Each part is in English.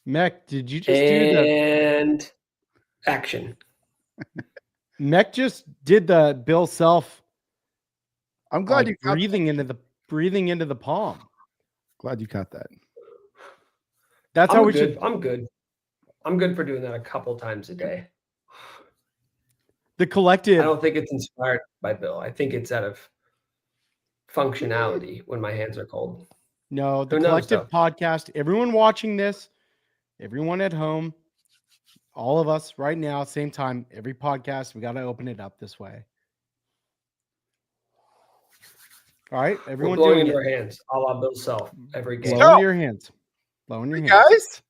Mech, did you just do the and action? Mech just did the Bill Self. I'm glad you caught breathing into the palm. Glad you caught that. That's how we should. I'm good. I'm good for doing that a couple times a day. The collective. I don't think it's inspired by Bill. I think it's out of functionality when my hands are cold. No, the collective podcast, everyone watching this, everyone at home, all of us right now, same time, every podcast, we got to open it up this way. All right, everyone blowing into our hands, a la Bill Self, every game. Blow into your hands. Blow in your hands. Guys, it's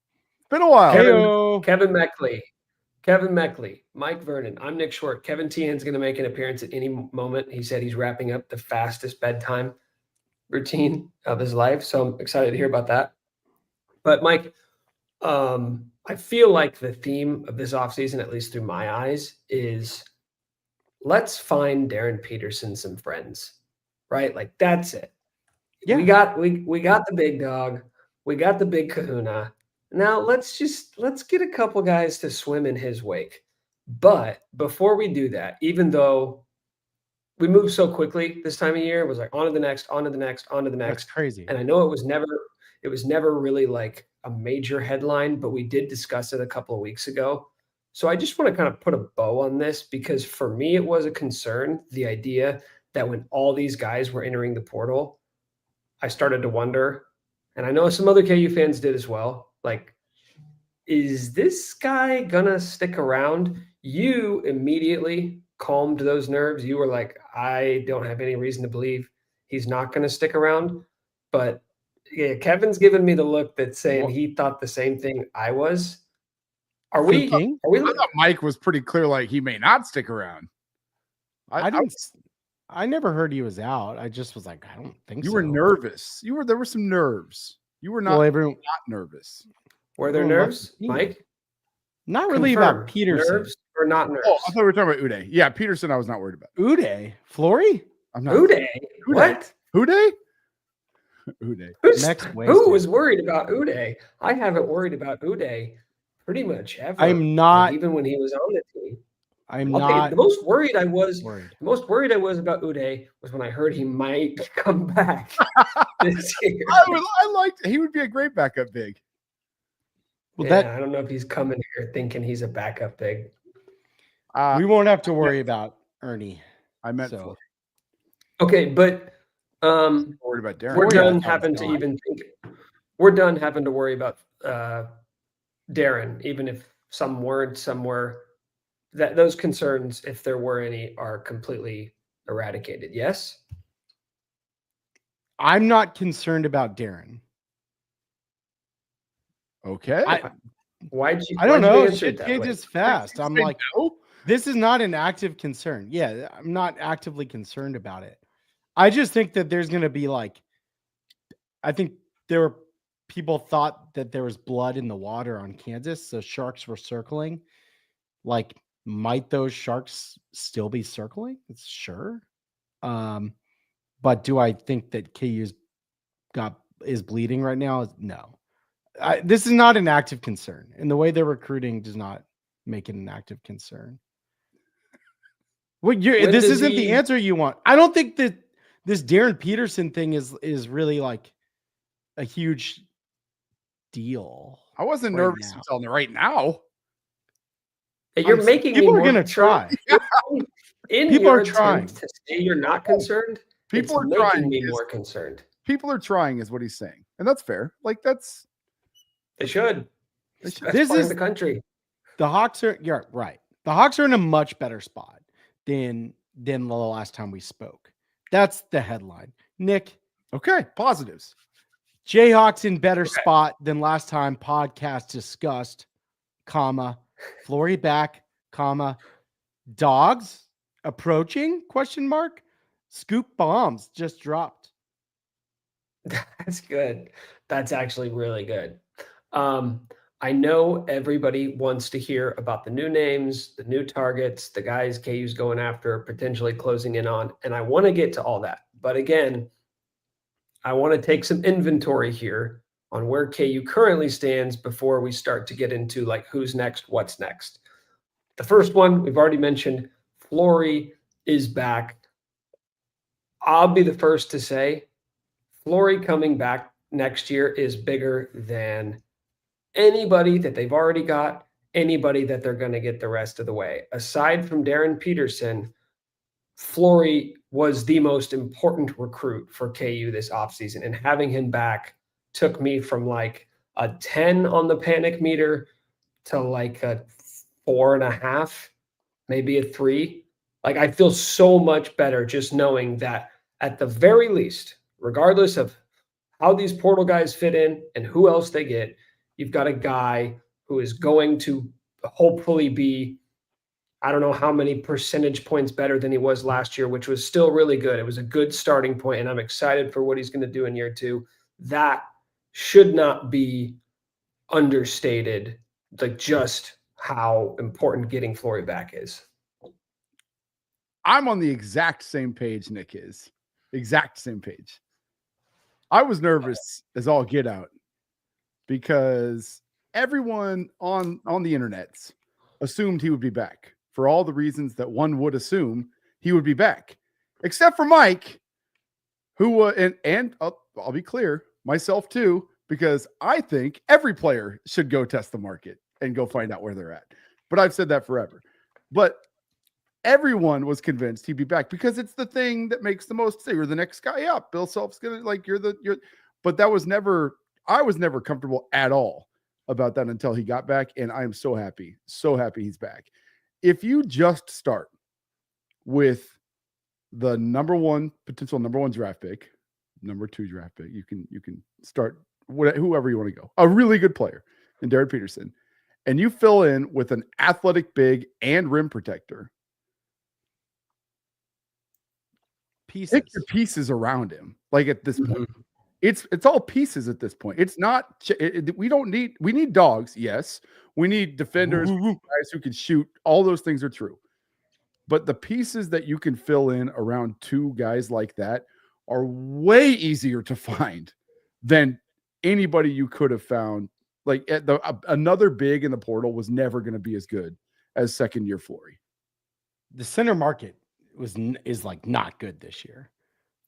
been a while. Kevin Meckley, Mike Vernon. I'm Nick Short. Kevin Teahan's going to make an appearance at any moment. He said he's wrapping up the fastest bedtime routine of his life. So I'm excited to hear about that. But Mike, I feel like the theme of this offseason, at least through my eyes, is let's find Darren Peterson some friends, right? Like that's it. Yeah. We got the big dog. We got the big kahuna. Now let's get a couple guys to swim in his wake. But before we do that, even though we move so quickly this time of year, it was like on to the next. That's crazy. And I know it was never really like a major headline, but we did discuss it a couple of weeks ago. So I just want to kind of put a bow on this because for me, it was a concern, the idea that when all these guys were entering the portal, I started to wonder, and I know some other KU fans did as well, like, is this guy gonna stick around? You immediately calmed those nerves. You were like, I don't have any reason to believe he's not gonna stick around. But yeah, Kevin's giving me the look that's saying he thought the same thing I was. I thought Mike was pretty clear, like he may not stick around. I never heard he was out. I just was like, I don't think you so. were nervous. There were some nerves. You were not, not nervous. Were there nerves, Mike? Not really about Peterson. Nerves or not nerves? Oh, I thought we were talking about Uday. Yeah, Peterson I was not worried about. Uday? Flory? I'm not. Uday? What? Uday? Uday. Who was worried about Uday? I haven't worried about Uday pretty much ever. I'm not. Like, even when he was on the team. I'm not. The most worried I was about Uday was when I heard he might come back this year. I liked. He would be a great backup big. Well, I don't know if he's coming here thinking he's a backup big. We won't have to worry about Ernie. I meant so. Okay, but worried about Darren. We're done having to worry about Darren, even if some words somewhere. That those concerns, if there were any, are completely eradicated. Yes? I'm not concerned about Darren. Okay. I don't know. Shit changes fast. I'm like, no? This is not an active concern. Yeah, I'm not actively concerned about it. I just think that there's going to be I think people thought that there was blood in the water on Kansas. So sharks were circling. Might those sharks still be circling? It's sure. But do I think that KU's is bleeding right now? No. This is not an active concern. And the way they're recruiting does not make it an active concern. This isn't the answer you want. I don't think that this Darren Peterson thing is really a huge deal. I wasn't nervous until right now. You're making people are going to try. People are trying to say you're not concerned. People are making trying. Me more concerned. People are trying, is what he's saying, and that's fair. They should. This is the country. The Hawks are. You're right. The Hawks are in a much better spot than the last time we spoke. That's the headline. Nick. Okay. Positives. Jayhawks in better spot than last time podcast discussed, comma, Flory back, comma, dogs approaching, question mark, scoop bombs just dropped. That's good. That's actually really good. I know everybody wants to hear about the new names, the new targets, the guys KU's going after, potentially closing in on, and I want to get to all that. But again, I want to take some inventory here on where KU currently stands before we start to get into like who's next, what's next. The first one we've already mentioned, Flory is back. I'll be the first to say Flory coming back next year is bigger than anybody that they've already got, anybody that they're going to get the rest of the way. Aside from Darren Peterson, Flory was the most important recruit for KU this offseason, and having him back took me from like a 10 on the panic meter to like a 4.5, maybe a 3. Like I feel so much better just knowing that at the very least, regardless of how these portal guys fit in and who else they get, you've got a guy who is going to hopefully be, I don't know how many percentage points better than he was last year, which was still really good. It was a good starting point, and I'm excited for what he's going to do in year 2. That should not be understated, like just how important getting Flory back is. I'm on the exact same page Nick is. Exact same page. I was nervous as all get out because everyone on the internets assumed he would be back for all the reasons that one would assume he would be back, except for Mike, who and I'll be clear, myself too, because I think every player should go test the market and go find out where they're at. But I've said that forever. But everyone was convinced he'd be back because it's the thing that makes the most. Say you're the next guy up. Bill Self's gonna like you're. But that was never. I was never comfortable at all about that until he got back, and I am so happy he's back. If you just start with the potential number 1 draft pick, number 2 draft pick, you can start whoever you want to go. A really good player in Darren Peterson, and you fill in with an athletic big and rim protector. Pick your pieces around him. Like at this point, it's all pieces at this point. It's not. We need dogs. Yes, we need defenders, guys who can shoot. All those things are true, but the pieces that you can fill in around 2 guys like that are way easier to find than anybody you could have found. Like another big in the portal was never going to be as good as second-year Flory. The center market is like not good this year.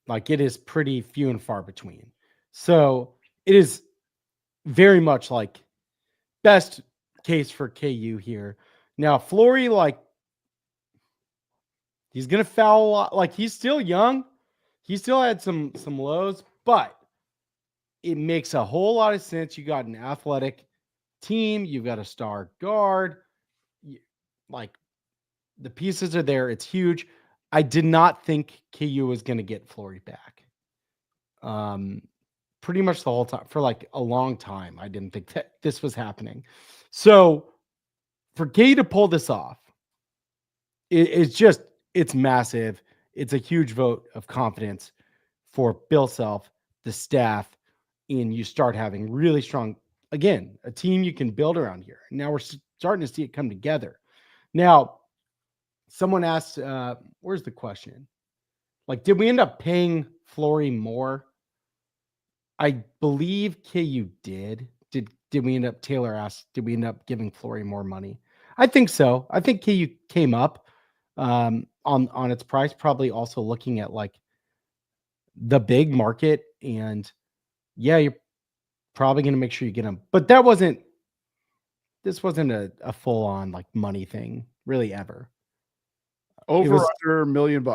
Like it is pretty few and far between. So it is very much like best case for KU here. Now Flory, like he's gonna foul a lot. Like he's still young. He still had some lows, but it makes a whole lot of sense. You got an athletic team. You've got a star guard. Like the pieces are there. It's huge. I did not think KU was going to get Flory back. Pretty much the whole time for like a long time. I didn't think that this was happening. So for KU to pull this off, it's massive. It's a huge vote of confidence for Bill Self, the staff, and you start having really strong, again, a team you can build around here. Now we're starting to see it come together. Now, someone asked, where's the question? Like, did we end up paying Flory more? I believe KU did. Did we end up, Taylor asked, did we end up giving Flory more money? I think so. I think KU came up on its price, probably also looking at like the big market. And yeah, you're probably going to make sure you get them. But this wasn't a full on like money thing really ever. Under $1 million.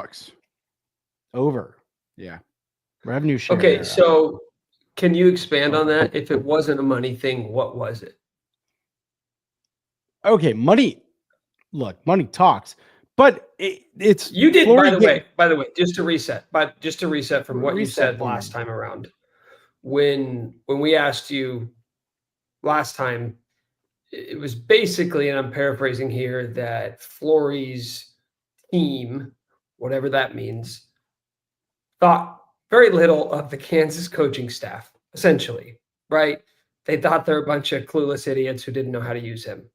Over. Yeah. Revenue share. Okay, so can you expand on that? If it wasn't a money thing, what was it? Okay, money. Look, money talks, but it's you did. Flory By the way, just to reset from what you said last time around. When we asked you last time, it was basically, and I'm paraphrasing here, that Flory's team, whatever that means, thought very little of the Kansas coaching staff, essentially, right? They thought they're a bunch of clueless idiots who didn't know how to use him.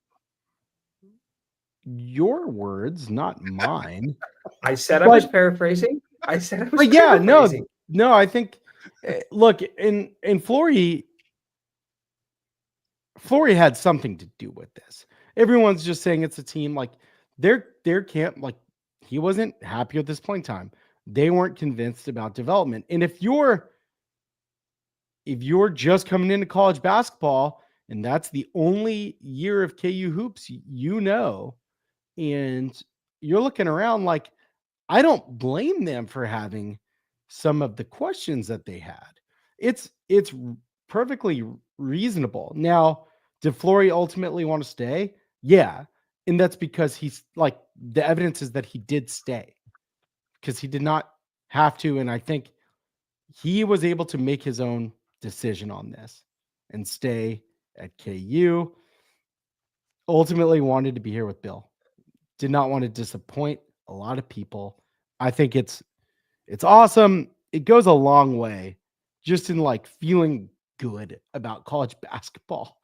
Your words, not mine. I said I was paraphrasing. No, I think, look, in Flory, Flory had something to do with this. Everyone's just saying it's a team. Like their camp, like he wasn't happy at this point in time. They weren't convinced about development. And if you're just coming into college basketball and that's the only year of KU hoops and you're looking around, like I don't blame them for having some of the questions that they had. It's perfectly reasonable. Now, did Flory ultimately want to stay? Yeah. And that's because he's like the evidence is that he did stay because he did not have to. And I think he was able to make his own decision on this and stay at KU. Ultimately wanted to be here with Bill. Did not want to disappoint a lot of people. I think it's awesome. It goes a long way just in like feeling good about college basketball.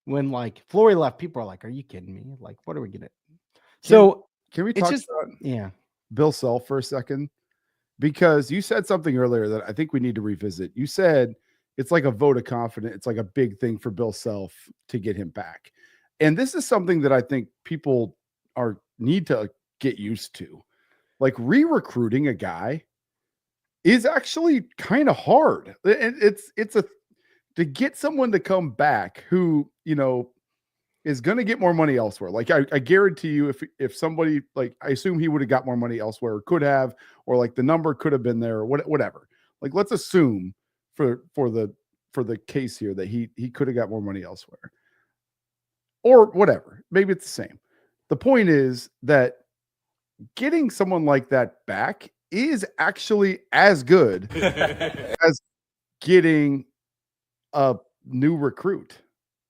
When like Flory left, people are like, are you kidding me? Like, what are we gonna? So Can we it's talk just about Bill Self for a second? Because you said something earlier that I think we need to revisit. You said it's like a vote of confidence. It's like a big thing for Bill Self to get him back. And this is something that I think people need to get used to. Like re-recruiting a guy is actually kind of hard. It's to get someone to come back who, is going to get more money elsewhere. Like I guarantee you, if somebody, like, I assume he would have got more money elsewhere, or could have, or like the number could have been there, or whatever. Like, let's assume for the case here that he could have got more money elsewhere, or whatever. Maybe it's the same. The point is that getting someone like that back is actually as good as getting a new recruit.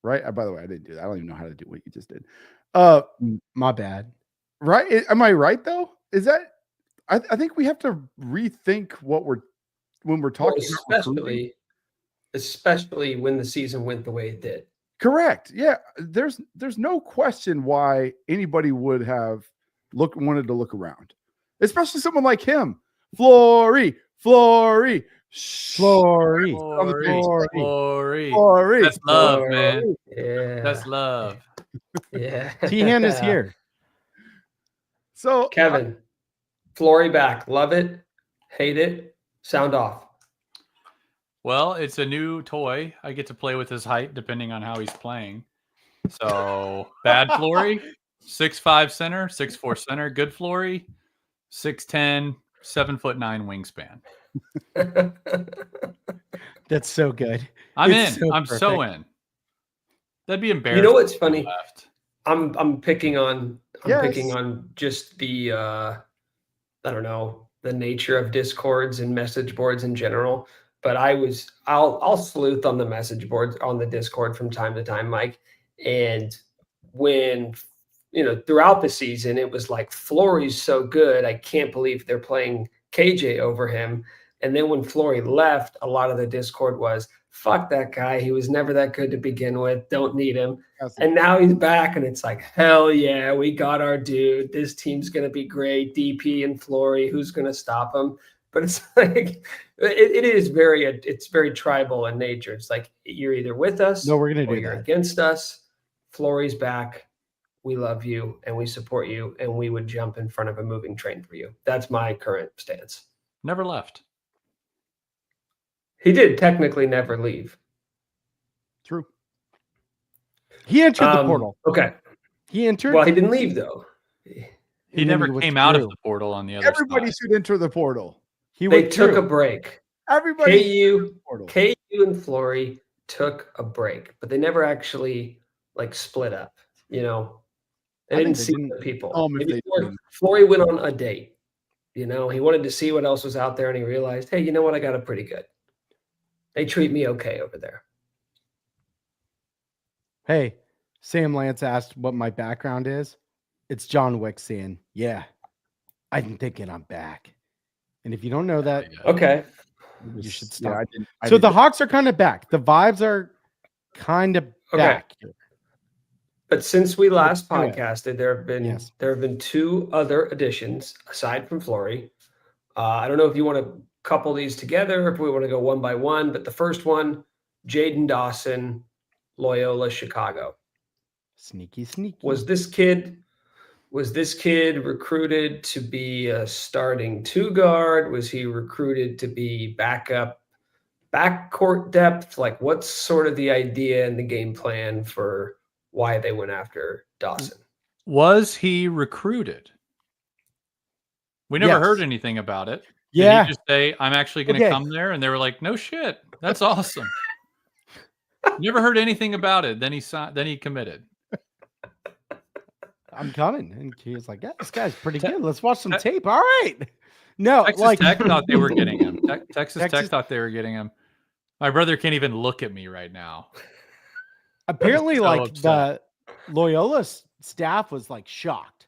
Right. By the way, I didn't do that. I don't even know how to do what you just did. my bad. Right. Am I right though? Is that, I think we have to rethink when we're talking about recruiting. Especially when the season went the way it did. Correct. Yeah. There's no question why anybody would have wanted to look around, especially someone like him. Flory. That's love, man. Yeah. That's love. Yeah. T-Hand is here. So Kevin, Flory back. Love it. Hate it. Sound off. Well, it's a new toy. I get to play with his height depending on how he's playing. So bad Flory, 6'5" center, 6'4" center. Good Flory, 6'10", 7'9" wingspan. That's so good. I'm It's in. so I'm perfect. so in. That'd be embarrassing. You know what's if he funny? left. I'm picking on Yes. just the I don't know, the nature of discords and message boards in general. But I'll sleuth on the message boards on the Discord from time to time, Mike. And when throughout the season, it was like Flory's so good, I can't believe they're playing KJ over him. And then when Flory left, a lot of the Discord was, fuck that guy. He was never that good to begin with. Don't need him. And now he's back, and it's like, hell yeah, we got our dude. This team's going to be great. DP and Flory, who's going to stop him? But it's like, it's very tribal in nature. It's like, you're either with us No, we're gonna or do you're that. against us. Flory's back. We love you and we support you, and we would jump in front of a moving train for you. That's my current stance. Never left. He did technically never leave. True. He entered the portal. Okay. He entered. Well, he didn't leave though. He never came out of the portal on the other Everybody side. should enter the portal. They took a break. Everybody. KU and Flory took a break, but they never actually like split up. They didn't see the people. Maybe Flory went on a date. He wanted to see what else was out there, and he realized, hey, you know what? I got it pretty good. They treat me okay over there. Hey, Sam Lance asked what my background is. It's John Wick saying, yeah, I'm thinking I'm back. And if you don't know that, okay, you should stop. Yeah, so the Hawks are kind of back. The vibes are kind of back. But since we last podcasted, there have been 2 other additions aside from Flory. I don't know if you want to couple these together, if we want to go one by one. But the first one, Jaden Dawson, Loyola Chicago. Sneaky, sneaky. Was this kid recruited to be a starting 2 guard? Was he recruited to be backcourt depth? Like, what's sort of the idea and the game plan for why they went after Dawson? Was he recruited? We never Yes. heard anything about it. Yeah. Did he just say, I'm actually going to Okay. come there? And they were like, no shit. That's awesome. Never heard anything about it. Then he committed. I'm coming. And he was like, yeah, this guy's pretty good. Let's watch some tape. All right. No, Texas Tech thought they were getting him. Texas Tech Texas- thought they were getting him. My brother can't even look at me right now. apparently so like upset. the Loyola staff was like shocked.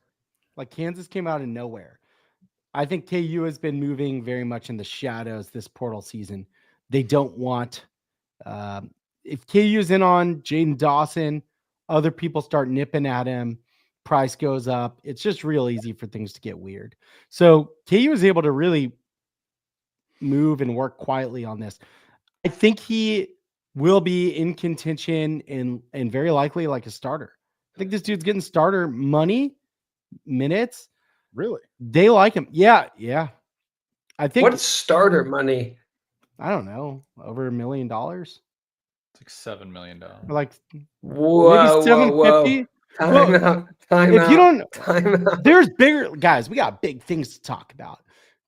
Like Kansas came out of nowhere. I think KU has been moving very much in the shadows this portal season. They don't want if KU's in on Jaden Dawson, other people start nipping at him, price goes up. It's just real easy for things to get weird. So KU is able to really move and work quietly on this. I think he will be in contention and very likely like a starter. I think this dude's getting starter money, minutes. Really? They like him. Yeah. I think What's starter money? I don't know, over $1 million. It's like $7 million. Or like Whoa, maybe 750. Time If out. you don't, Time out. there's bigger guys. We got big things to talk about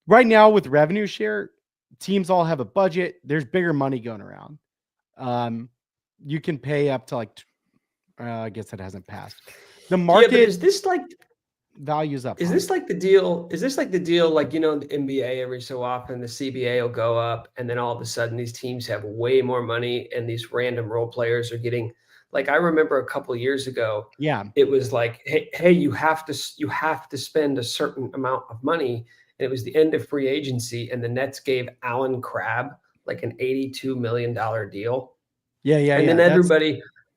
right now with revenue share. Teams all have a budget. There's bigger money going around. You can pay up to like, I guess it hasn't passed. The Yeah, market but is this like values up. Is this like the deal? Is this like the deal? Like, you know, the NBA every so often, the CBA will go up, and then all of a sudden these teams have way more money, and these random role players are getting. Like, I remember a couple of years ago, Yeah. it was like, hey, you have to spend a certain amount of money, and it was the end of free agency, and the Nets gave Alan Crabb like an $82 million deal. Yeah. And then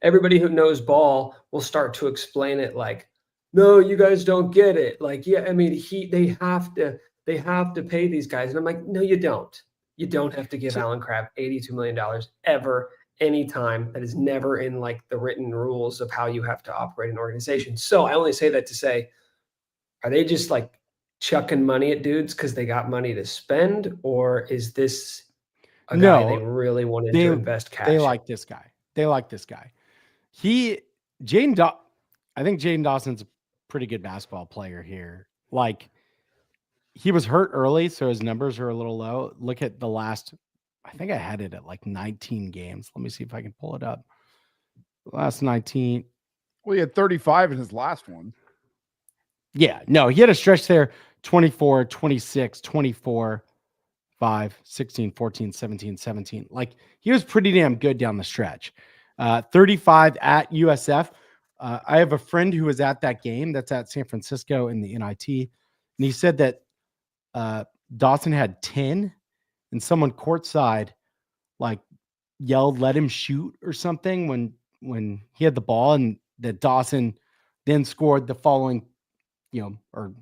everybody who knows ball will start to explain it like, no, you guys don't get it. Like, yeah, I mean, they have to pay these guys. And I'm like, no, you don't. You don't have to give Alan Crabb $82 million ever, anytime. That is never in like the written rules of how you have to operate an organization. So I only say that to say, are they just like chucking money at dudes because they got money to spend? Or is this a guy they really wanted to invest cash? They like this guy. They like this guy. I think Jaden Dawson's a pretty good basketball player here. Like, he was hurt early, so his numbers are a little low. Look at the last, I think I had it at like 19 games. Let me see if I can pull it up. Last 19. Well, he had 35 in his last one. Yeah, no, he had a stretch there 24, 26, 24, 5, 16, 14, 17, 17. Like, he was pretty damn good down the stretch. 35 at USF. I have a friend who was at that game that's at San Francisco in the NIT. And he said that Dawson had 10 and someone courtside like yelled, let him shoot or something when he had the ball, and that Dawson then scored the following, or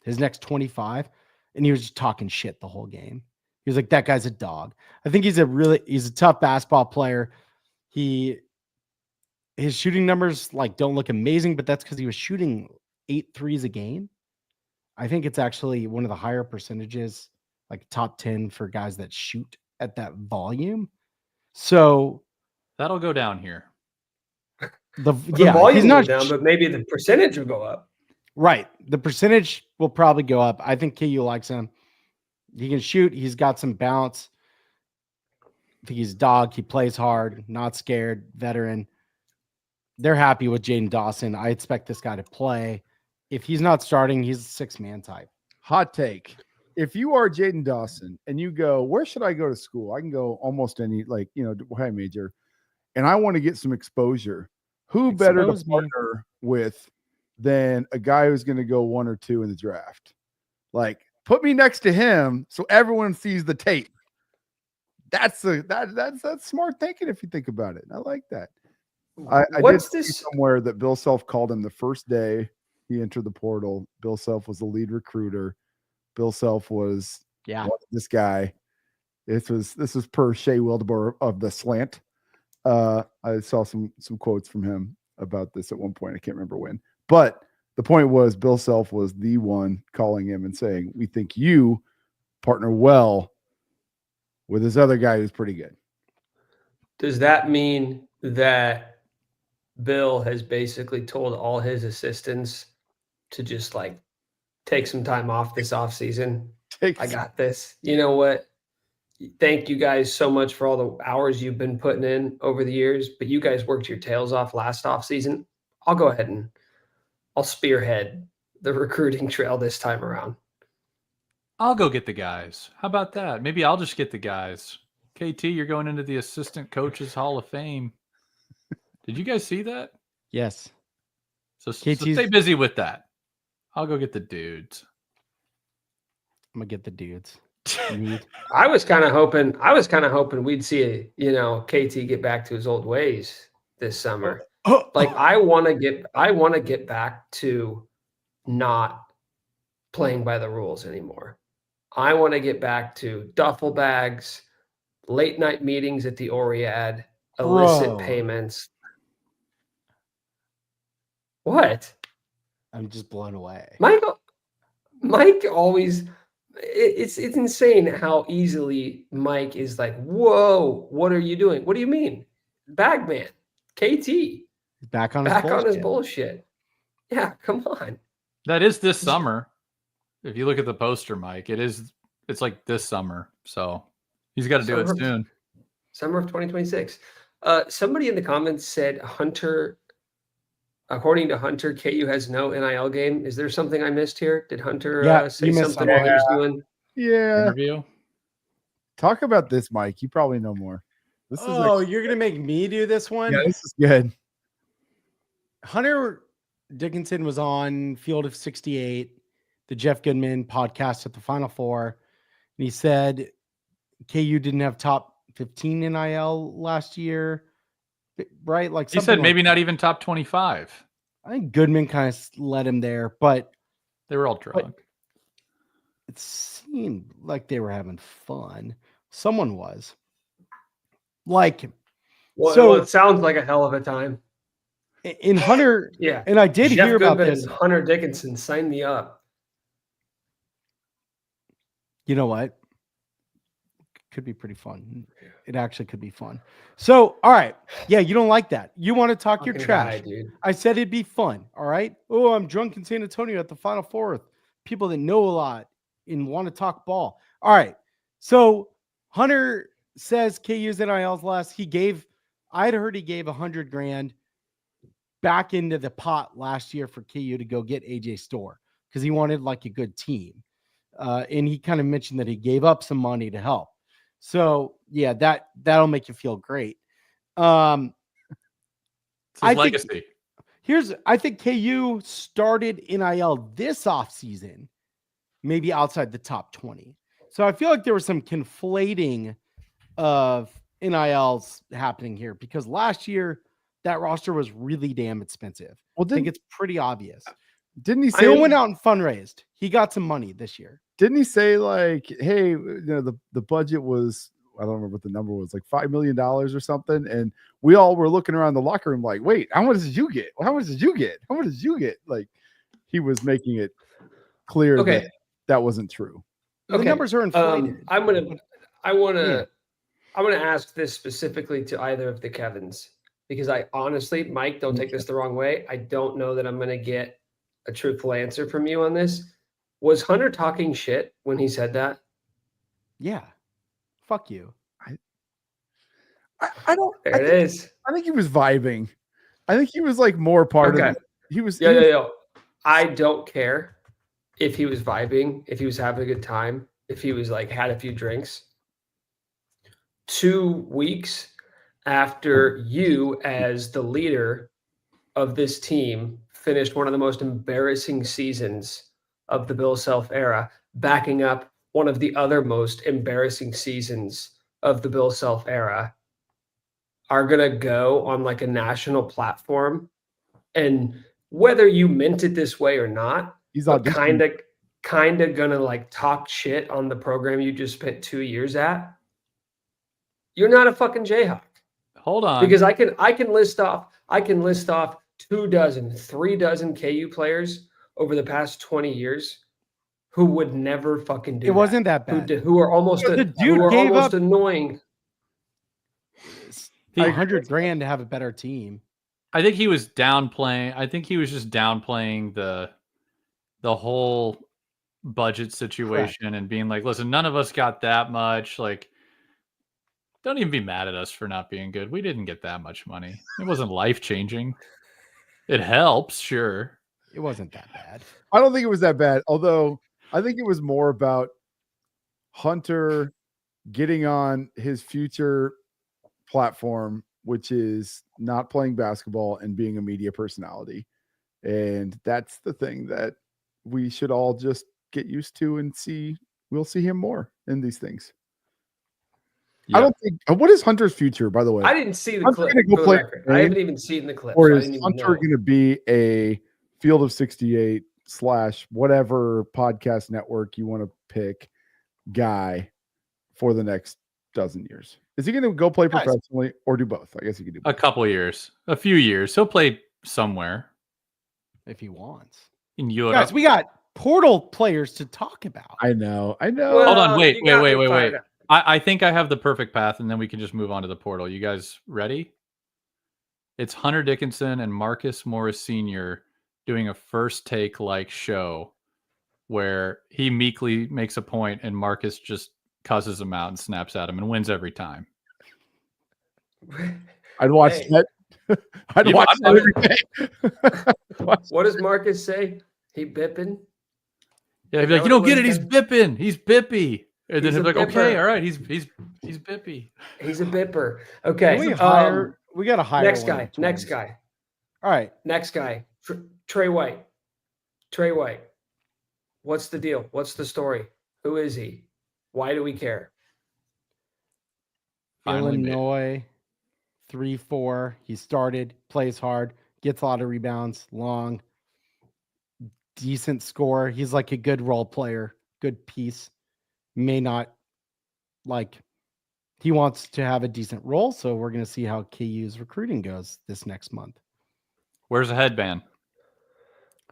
his next 25. And he was just talking shit the whole game. He was like, that guy's a dog. I think he's a tough basketball player. His shooting numbers like don't look amazing, but that's because he was shooting 8 threes a game. I think it's actually one of the higher percentages, like top 10 for guys that shoot at that volume. So that'll go down here. The volume he's will not go down, but maybe the percentage will go up. Right. The percentage will probably go up. I think KU likes him. He can shoot. He's got some bounce. I think he's a dog. He plays hard, not scared, veteran. They're happy with Jaden Dawson. I expect this guy to play. If he's not starting, he's a 6-man type. Hot take. If you are Jaden Dawson and you go, where should I go to school? I can go almost any, high major, and I want to get some exposure. Who better to partner with than a guy who's going to go 1 or 2 in the draft? Like, put me next to him so everyone sees the tape. That's smart thinking if you think about it. I like that. I did see somewhere that Bill Self called him the first day he entered the portal. Bill Self was the lead recruiter. Bill Self was this guy. This was per Shea Wildeboer of the Slant. I saw some quotes from him about this at one point. I can't remember when, but the point was Bill Self was the one calling him and saying, "We think you partner well with this other guy who's pretty good." Does that mean that Bill has basically told all his assistants to just like take some time off this offseason? I got this. You know what? Thank you guys so much for all the hours you've been putting in over the years, but you guys worked your tails off last offseason. I'll go ahead and I'll spearhead the recruiting trail this time around. I'll go get the guys. How about that? Maybe I'll just get the guys. KT, you're going into the Assistant Coaches Hall of Fame. Did you guys see that? Yes. So stay busy with that. I'll go get the dudes. I'm gonna get the dudes. I was kind of hoping we'd see KT get back to his old ways this summer. Like I want to get back to not playing by the rules anymore. I want to get back to duffel bags, late night meetings at the Oriad, illicit payments. What? I'm just blown away. Mike always, it's insane how easily Mike is like, whoa, what are you doing? What do you mean? Bagman, KT. Back on his bullshit. Yeah, come on. That is this summer. If you look at the poster, Mike, it's like this summer. So he's got to do it soon. Summer of 2026. Somebody in the comments said Hunter, according to Hunter, KU has no NIL game. Is there something I missed here? Did Hunter say something while he was doing interview? Talk about this, Mike. You probably know more. You're gonna make me do this one? Yeah, this is good. Hunter Dickinson was on Field of 68, the Jeff Goodman podcast at the Final Four, and he said KU didn't have top 15 NIL last year, right? Like he said, maybe not even top 25. I think Goodman kind of led him there, but they were all drunk. It seemed like they were having fun. Someone was. Like, well, it sounds like a hell of a time. In Hunter, yeah, and I did Jeff hear about Goodman this. And Hunter Dickinson, sign me up. You know what? Could be pretty fun. It actually could be fun. So, all right. Yeah, you don't like that. You want to talk your trash. Dude. I said it'd be fun. All right. Oh, I'm drunk in San Antonio at the Final Four with people that know a lot and want to talk ball. All right. So Hunter says KU's NIL's last. I had heard he gave $100,000 back into the pot last year for KU to go get AJ Storr because he wanted like a good team. And he kind of mentioned that he gave up some money to help. So yeah, that'll make you feel great. It's his legacy. I think KU started NIL this offseason, maybe outside the top 20. So I feel like there was some conflating of NILs happening here because last year that roster was really damn expensive. I think it's pretty obvious. Didn't he say Bill went out and fundraised? He got some money this year. Didn't he say like, hey, the budget was, I don't remember what the number was, like $5 million or something, and we all were looking around the locker room like, wait, how much did you get? How much did you get? How much did you get? Like, he was making it clear that wasn't true. The numbers are inflated. I want to ask this specifically to either of the Kevins because I honestly, Mike, don't take this the wrong way. I don't know that I'm going to get a truthful answer from you on this. Was Hunter talking shit when he said that? Yeah. Fuck you. I don't. There it is. I think he was vibing. I think he was like more part of it. He was. Yeah. I don't care if he was vibing, if he was having a good time, if he was like had a few drinks. 2 weeks after you, as the leader of this team, finished one of the most embarrassing seasons of the Bill Self era, backing up one of the other most embarrassing seasons of the Bill Self era, are going to go on like a national platform. And whether you meant it this way or not, he's kind of going to like talk shit on the program you just spent 2 years at. You're not a fucking Jayhawk. Hold on. Because I can list off 2 dozen, 3 dozen KU players over the past 20 years who would never fucking do It wasn't that bad. Who are almost The dude gave up annoying. $100,000 to have a better team. I think he was downplaying. I think he was just downplaying the whole budget situation and being like, listen, none of us got that much. Like, don't even be mad at us for not being good. We didn't get that much money. It wasn't life-changing. It helps, sure. It wasn't that bad. I don't think it was that bad. Although I think it was more about Hunter getting on his future platform, which is not playing basketball and being a media personality. And that's the thing that we should all just get used to and see. We'll see him more in these things. Yeah. I don't think. What is Hunter's future, by the way? I didn't see the Hunter clip. gonna go For the play record. the I game? haven't even seen the clip. Or so I is didn't even Hunter know. going to be a Field of 68 / whatever podcast network you want to pick guy for the next dozen years? Is he going to go play professionally or do both? I guess he could do both. A couple years, a few years. He'll play somewhere If he wants. in Europe. Guys, we got portal players to talk about. I know. Well, Hold on, wait. you got me fired up. I think I have the perfect path, and then we can just move on to the portal. You guys ready? It's Hunter Dickinson and Marcus Morris Sr. doing a first take like show where he meekly makes a point and Marcus just cusses him out and snaps at him and wins every time. I'd watch Hey. that. I'd You watch watch that every day. What does Marcus say? He bipping? Yeah, he'd be Is like, that you don't what get it it. He's was? bipping. He's bippy. And then He's he'd be a like, okay, bipper. all right. He's bippy. He's a bipper. Okay. We hire. We got to hire next one guy. of the Next twins. guy. All right. Next guy. Trey White. Trey White. What's the deal? What's the story? Who is he? Why do we care? Finally made it. Illinois, 3-4. He started, plays hard, gets a lot of rebounds, long, decent score. He's like a good role player, good piece. May not he wants to have a decent role. So we're going to see how KU's recruiting goes this next month. Where's the headband?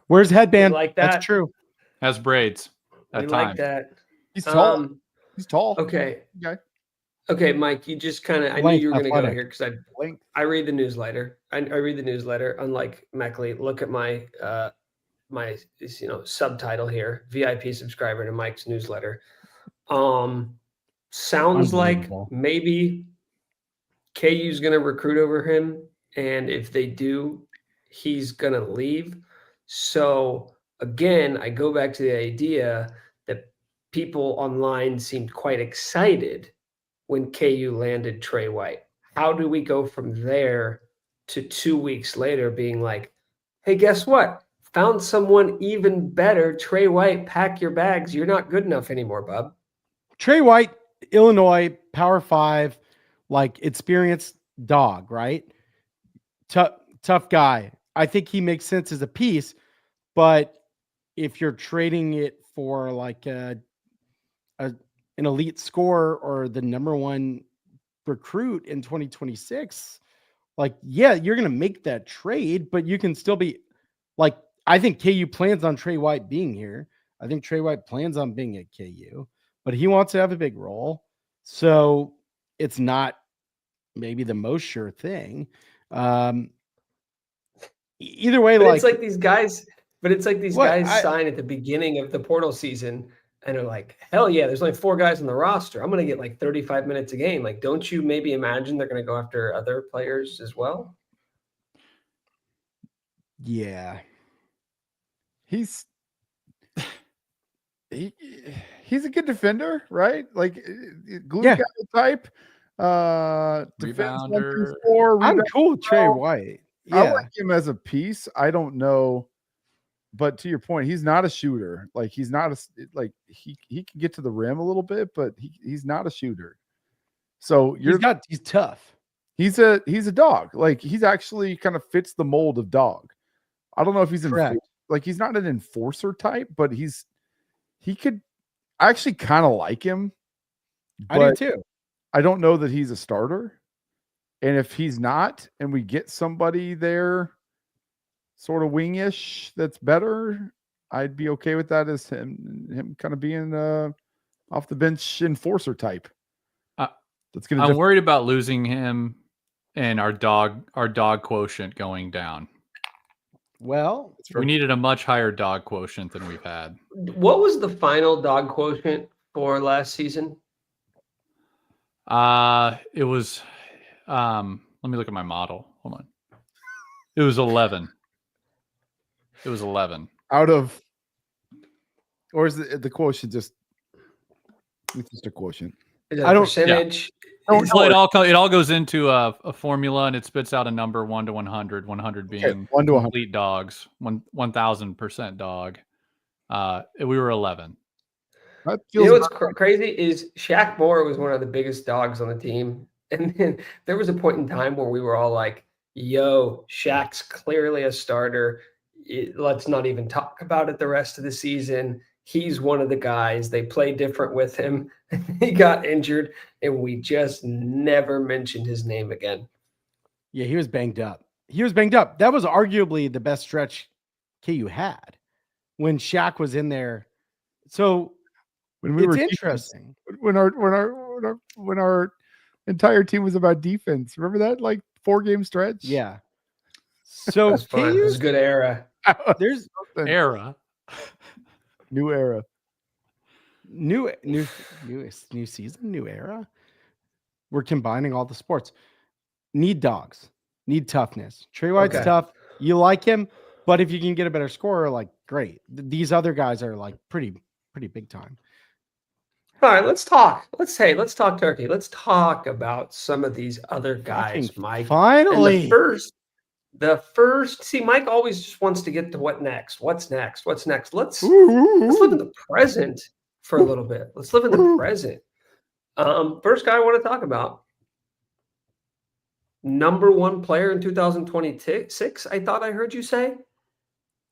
Where's headband? like that. That's true. Has braids. We At like time. that. He's tall. Um, He's tall. okay. Okay. Okay, Mike, you just kind of, I knew Length, you were going to go athletic. here because Length. I read the newsletter. I read the newsletter. Unlike Meckley, look at my my subtitle here: VIP subscriber to Mike's newsletter. Sounds like Unbelievable. maybe KU's going to recruit over him, and if they do, he's going to leave. So again, I go back to the idea that people online seemed quite excited when KU landed Trey White. How do we go from there to 2 weeks later being like, hey, guess what? Found someone even better. Trey White, pack your bags. You're not good enough anymore, bub. Trey White, Illinois, Power 5, experienced dog, right? Tough guy. I think he makes sense as a piece, but if you're trading it for an elite scorer or the number one recruit in 2026, you're going to make that trade, but you can still be I think KU plans on Trey White being here. I think Trey White plans on being at KU, but he wants to have a big role. So it's not maybe the most sure thing. Either way, but it's like these guys sign at the beginning of the portal season and are like, hell yeah, there's only 4 guys on the roster. I'm going to get 35 minutes a game. Don't you maybe imagine they're going to go after other players as well? Yeah. He's a good defender, right? Glue guy type. Defense 1 through 4. I'm cool with Trey White. Yeah. I like him as a piece. I don't know, but to your point, he's not a shooter. He's not he can get to the rim a little bit, but he's not a shooter. So he's tough. He's a dog. He's actually kind of fits the mold of dog. I don't know if he's he's not an enforcer type, but he could. I actually kind of like him. I do too. I don't know that he's a starter, And if he's not, and we get somebody there sort of wingish that's better, I'd be okay with that as him kind of being off the bench enforcer type. That's gonna I'm worried about losing him and our dog quotient going down. Well, We needed a much higher dog quotient than we've had. What was the final dog quotient for last season? It was let me look at my model. Hold on. It was 11. It was 11. out of, or is the quotient just? It's just a quotient. Is that I a don't- percentage? Oh, Well, it all goes into a formula, and it spits out a number 1 to 100. 100 being 1 to 100. complete dogs, 1,000% dog. We were 11. That You know feels what's crazy is Shaq Moore was one of the biggest dogs on the team. And then there was a point in time where we were all like, yo, Shaq's clearly a starter. Let's not even talk about it the rest of the season. He's one of the guys. They play different with him. He got injured, and we just never mentioned his name again. yeah, he was banged up. That was arguably the best stretch KU had when Shaq was in there. So when we it's were interesting. when our entire team was about defense. Remember that 4-game stretch? Yeah. It So was fun. It was a good era. there's Era. New era. new season, new era. We're combining all the sports. Need dogs. Need toughness. Trey White's Okay. tough. You like him, but if you can get a better scorer, great. These other guys are pretty big time. All right, let's talk. Let's talk turkey. Let's talk about some of these other guys, Fucking Mike. finally. And the first. See, Mike always just wants to get to what next. What's next? Let's live in the present for a little bit. Let's live in the present. First guy I want to talk about. Number 1 player in 2026. I thought I heard you say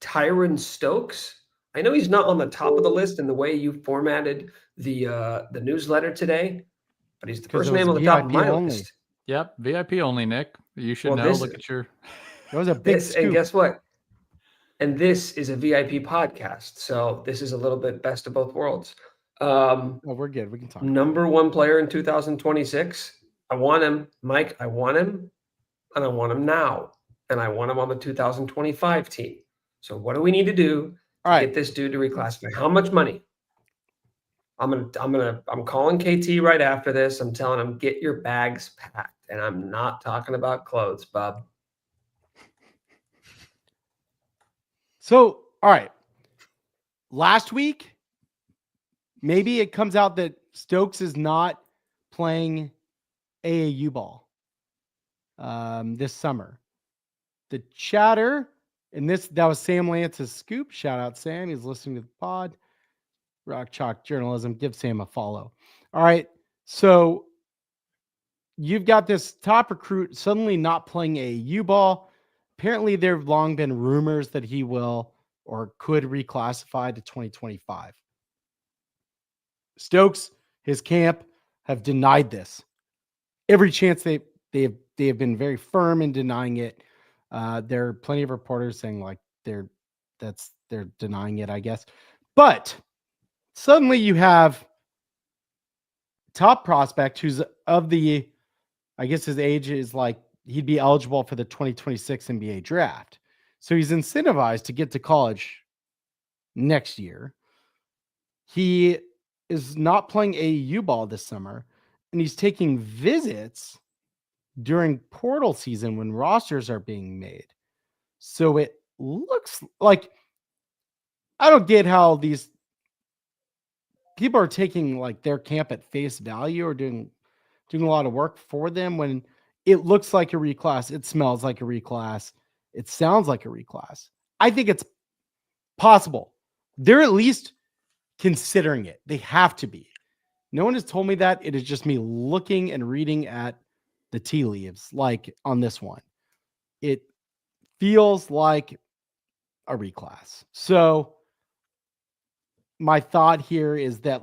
Tyron Stokes. I know he's not on the top of the list in the way you formatted the newsletter today, but he's the 'Cause first it was name on the top of VIP my only. list. Yep, VIP only, Nick. You should Well, know. this- Look at your. That was a big This, scoop. and guess what? And this is a VIP podcast, so this is a little bit best of both worlds. Oh, we're good. We can talk. Number 1 player in 2026. I want him, Mike. I want him, and I want him now, and I want him on the 2025 team. So what do we need to do All to right. get this dude to reclassify? How much money? I'm calling KT right after this. I'm telling him, get your bags packed, and I'm not talking about clothes, bub. So, all right. Last week, maybe it comes out that Stokes is not playing AAU ball this summer. The chatter, and that was Sam Lance's scoop. Shout out, Sam. He's listening to the pod. Rock Chalk Journalism. Give Sam a follow. All right. So you've got this top recruit suddenly not playing AAU ball. Apparently, there have long been rumors that he will or could reclassify to 2025. Stokes, his camp, have denied this. Every chance they have been very firm in denying it. There are plenty of reporters saying they're denying it, I guess. But suddenly you have top prospect who's I guess his age is he'd be eligible for the 2026 NBA draft. So he's incentivized to get to college next year. He is not playing AAU ball this summer, and he's taking visits during portal season when rosters are being made. So it looks like I don't get how these people are taking their camp at face value or doing a lot of work for them when it looks like a reclass. It smells like a reclass. It sounds like a reclass. I think it's possible. They're at least considering it. They have to be. No one has told me that. It is just me looking and reading at the tea leaves on this one. It feels like a reclass. So my thought here is that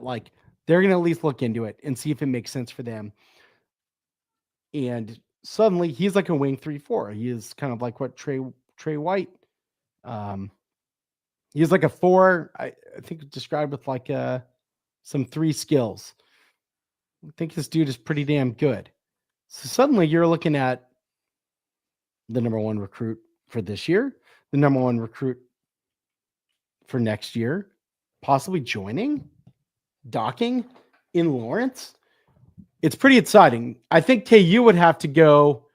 they're going to at least look into it and see if it makes sense for them. And suddenly he's like a wing 3-4. He is kind of like what Trey White. He's like a 4. I think described with like some 3 skills. I think this dude is pretty damn good. So suddenly you're looking at the number 1 recruit for this year, the number 1 recruit for next year, possibly docking in Lawrence. It's pretty exciting. I think KU would have to go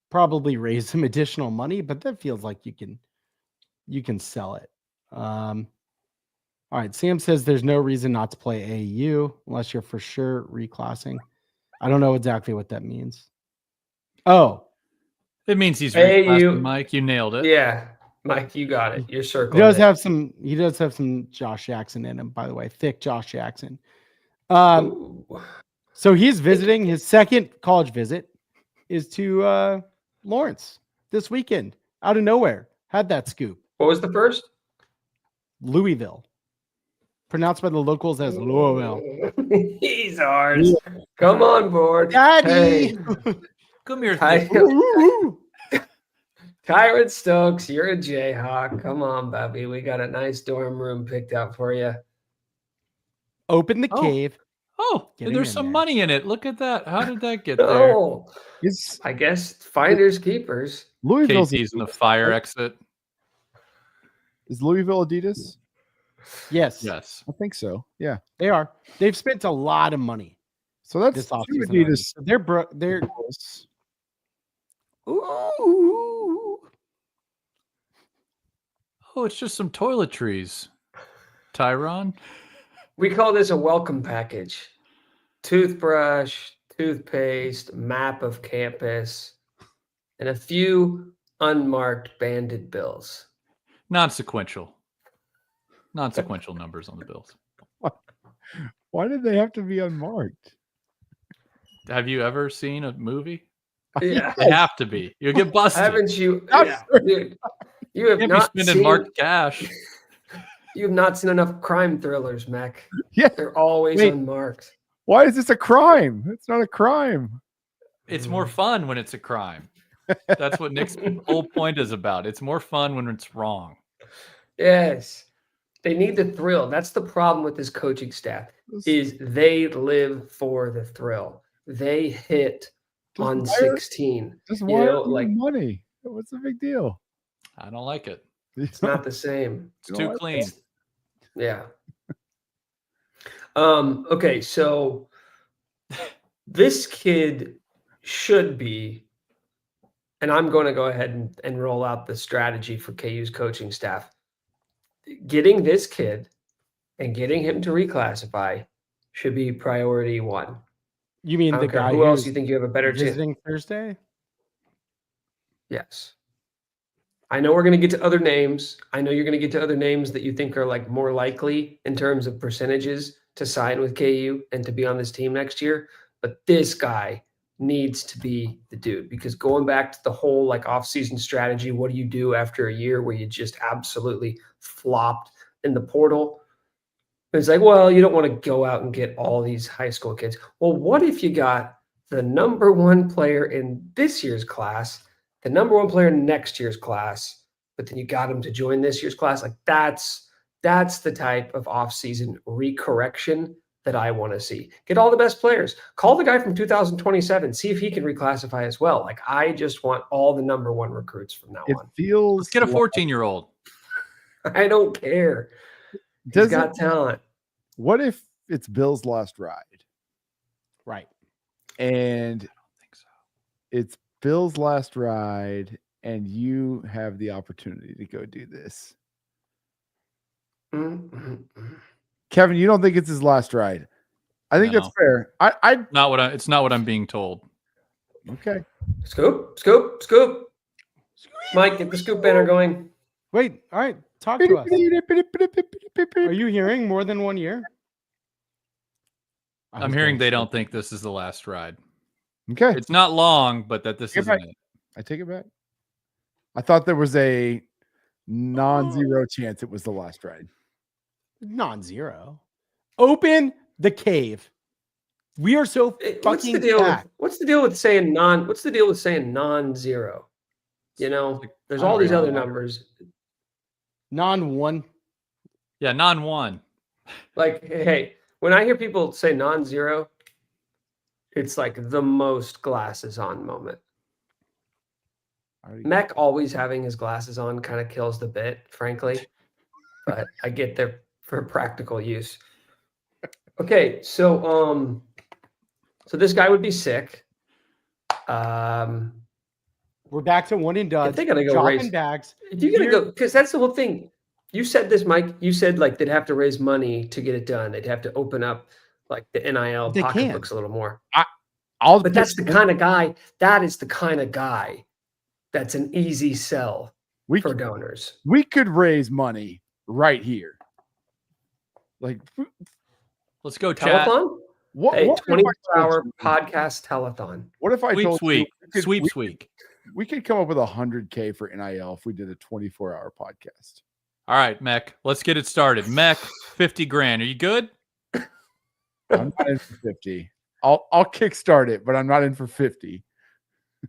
probably raise some additional money, but that feels like you can sell it. All right, Sam says there's no reason not to play AU unless you're for sure reclassing. I don't know exactly what that means. Oh, It means he's AU. reclassing, Mike. You nailed it. Yeah, Mike, you got it. You're he circling. does it. have some. He does have some Josh Jackson in him, by the way. Thick Josh Jackson. Ooh. So he's visiting. His second college visit is to Lawrence this weekend out of nowhere. Had that scoop. What was the first? Louisville. Pronounced by the locals as Louisville. He's ours. Come on board. Daddy. Hey, Come here. Ty- Thick. Tyron Stokes, you're a Jayhawk. Come on, Bobby. We got a nice dorm room picked out for you. Open the Oh. cave. Oh, Get him there's in some there. money in it. Look at that. How did that get there? Oh, Is I guess finders keepers. Louisville's KT's in the fire exit. Is Louisville Adidas? Yes. Yes. I think so. Yeah. They are. They've spent a lot of money So that's this two offseason. already. Adidas. So they're ooh. Oh, it's just some toiletries. Tyron. We call this a welcome package. Toothbrush, toothpaste, map of campus, and a few unmarked banded bills. Non-sequential. Non-sequential numbers on the bills. Why did they have to be unmarked? Have you ever seen a movie? Yeah. They have to be. You'll get busted. Haven't you? I'm Yeah, sure. dude. You have You can't be not spending seen. marked cash. You have not seen enough crime thrillers, Mac. Yeah. They're always Wait. unmarked. Why is this a crime? It's not a crime. It's more fun when it's a crime. That's what Nick's whole point is about. It's more fun when it's wrong. Yes, they need the thrill. That's the problem with this coaching staff. Is they live for the thrill. They hit Just on wire- 16. Just you wire know, them like money. What's the big deal? I don't like it. it's not the same. It's too clean. Yeah. Okay, so this kid should be, and I'm going to go ahead and roll out the strategy for KU's coaching staff. Getting this kid and getting him to reclassify should be priority 1. You mean I the don't care guy who else who's you think you have a better chance. visiting Thursday? Yes. I know we're going to get to other names. I know you're going to get to other names that you think are like more likely in terms of percentages to sign with KU and to be on this team next year. But this guy needs to be the dude, because going back to the whole like offseason strategy, what do you do after a year where you just absolutely flopped in the portal? It's like, well, you don't want to go out and get all these high school kids. Well, what if you got the number 1 player in this year's class, the number 1 player in next year's class, but then you got him to join this year's class? Like that's the type of offseason recorrection that I want to see. Get all the best players. Call the guy from 2027. See if he can reclassify as well. Like I just want all the number 1 recruits from now It on. feels. Let's get a like- 14-year-old. I don't care. He's Does got it- talent. What if it's Bill's last ride Right. and I don't think so. it's Bill's last ride and you have the opportunity to go do this? Kevin, you don't think it's his last ride? I think that's No. fair. I It's not what I'm being told. okay. Scoop, scoop, scoop. Mike, get the scoop banner going. Wait. All right. Talk to us. Are you hearing more than 1 year? I I'm was hearing going they to- don't think this is the last ride. Okay. It's not long, but that this Get isn't back. it. I take it back. I thought there was a non-zero chance it was the last ride. non-zero. Open the cave. We are so What's the fucking deal? stacked. What's the deal with saying non? What's the deal with saying non-zero? You know, there's I all don't these know. other numbers. Non-1. Yeah, non-1. Like, hey, when I hear people say non-zero, it's like the most glasses on moment. Mech always having his glasses on kind of kills the bit, frankly. But I get there for practical use. Okay, so this guy would be sick. We're back to one and done. If they're gonna go dropping raise bags. if you're gonna go, because that's the whole thing. You said this, Mike. You said like they'd have to raise money to get it done. They'd have to open up like the NIL They pocketbooks a little more. But That's the kind of guy. That is the kind of guy that's an easy sell for donors. we could raise money right here. Like, Let's go, chat. Telethon? what? Hey, what if I 24-hour told you- podcast telethon. What if I Sweeps told you week. we could- Sweeps week. we could come up with $100K for NIL if we did a 24-hour podcast. All right, Mech. Let's get it started. Mech, 50 grand. Are you good? I'm not in for 50. I'll kickstart it, but I'm not in for 50.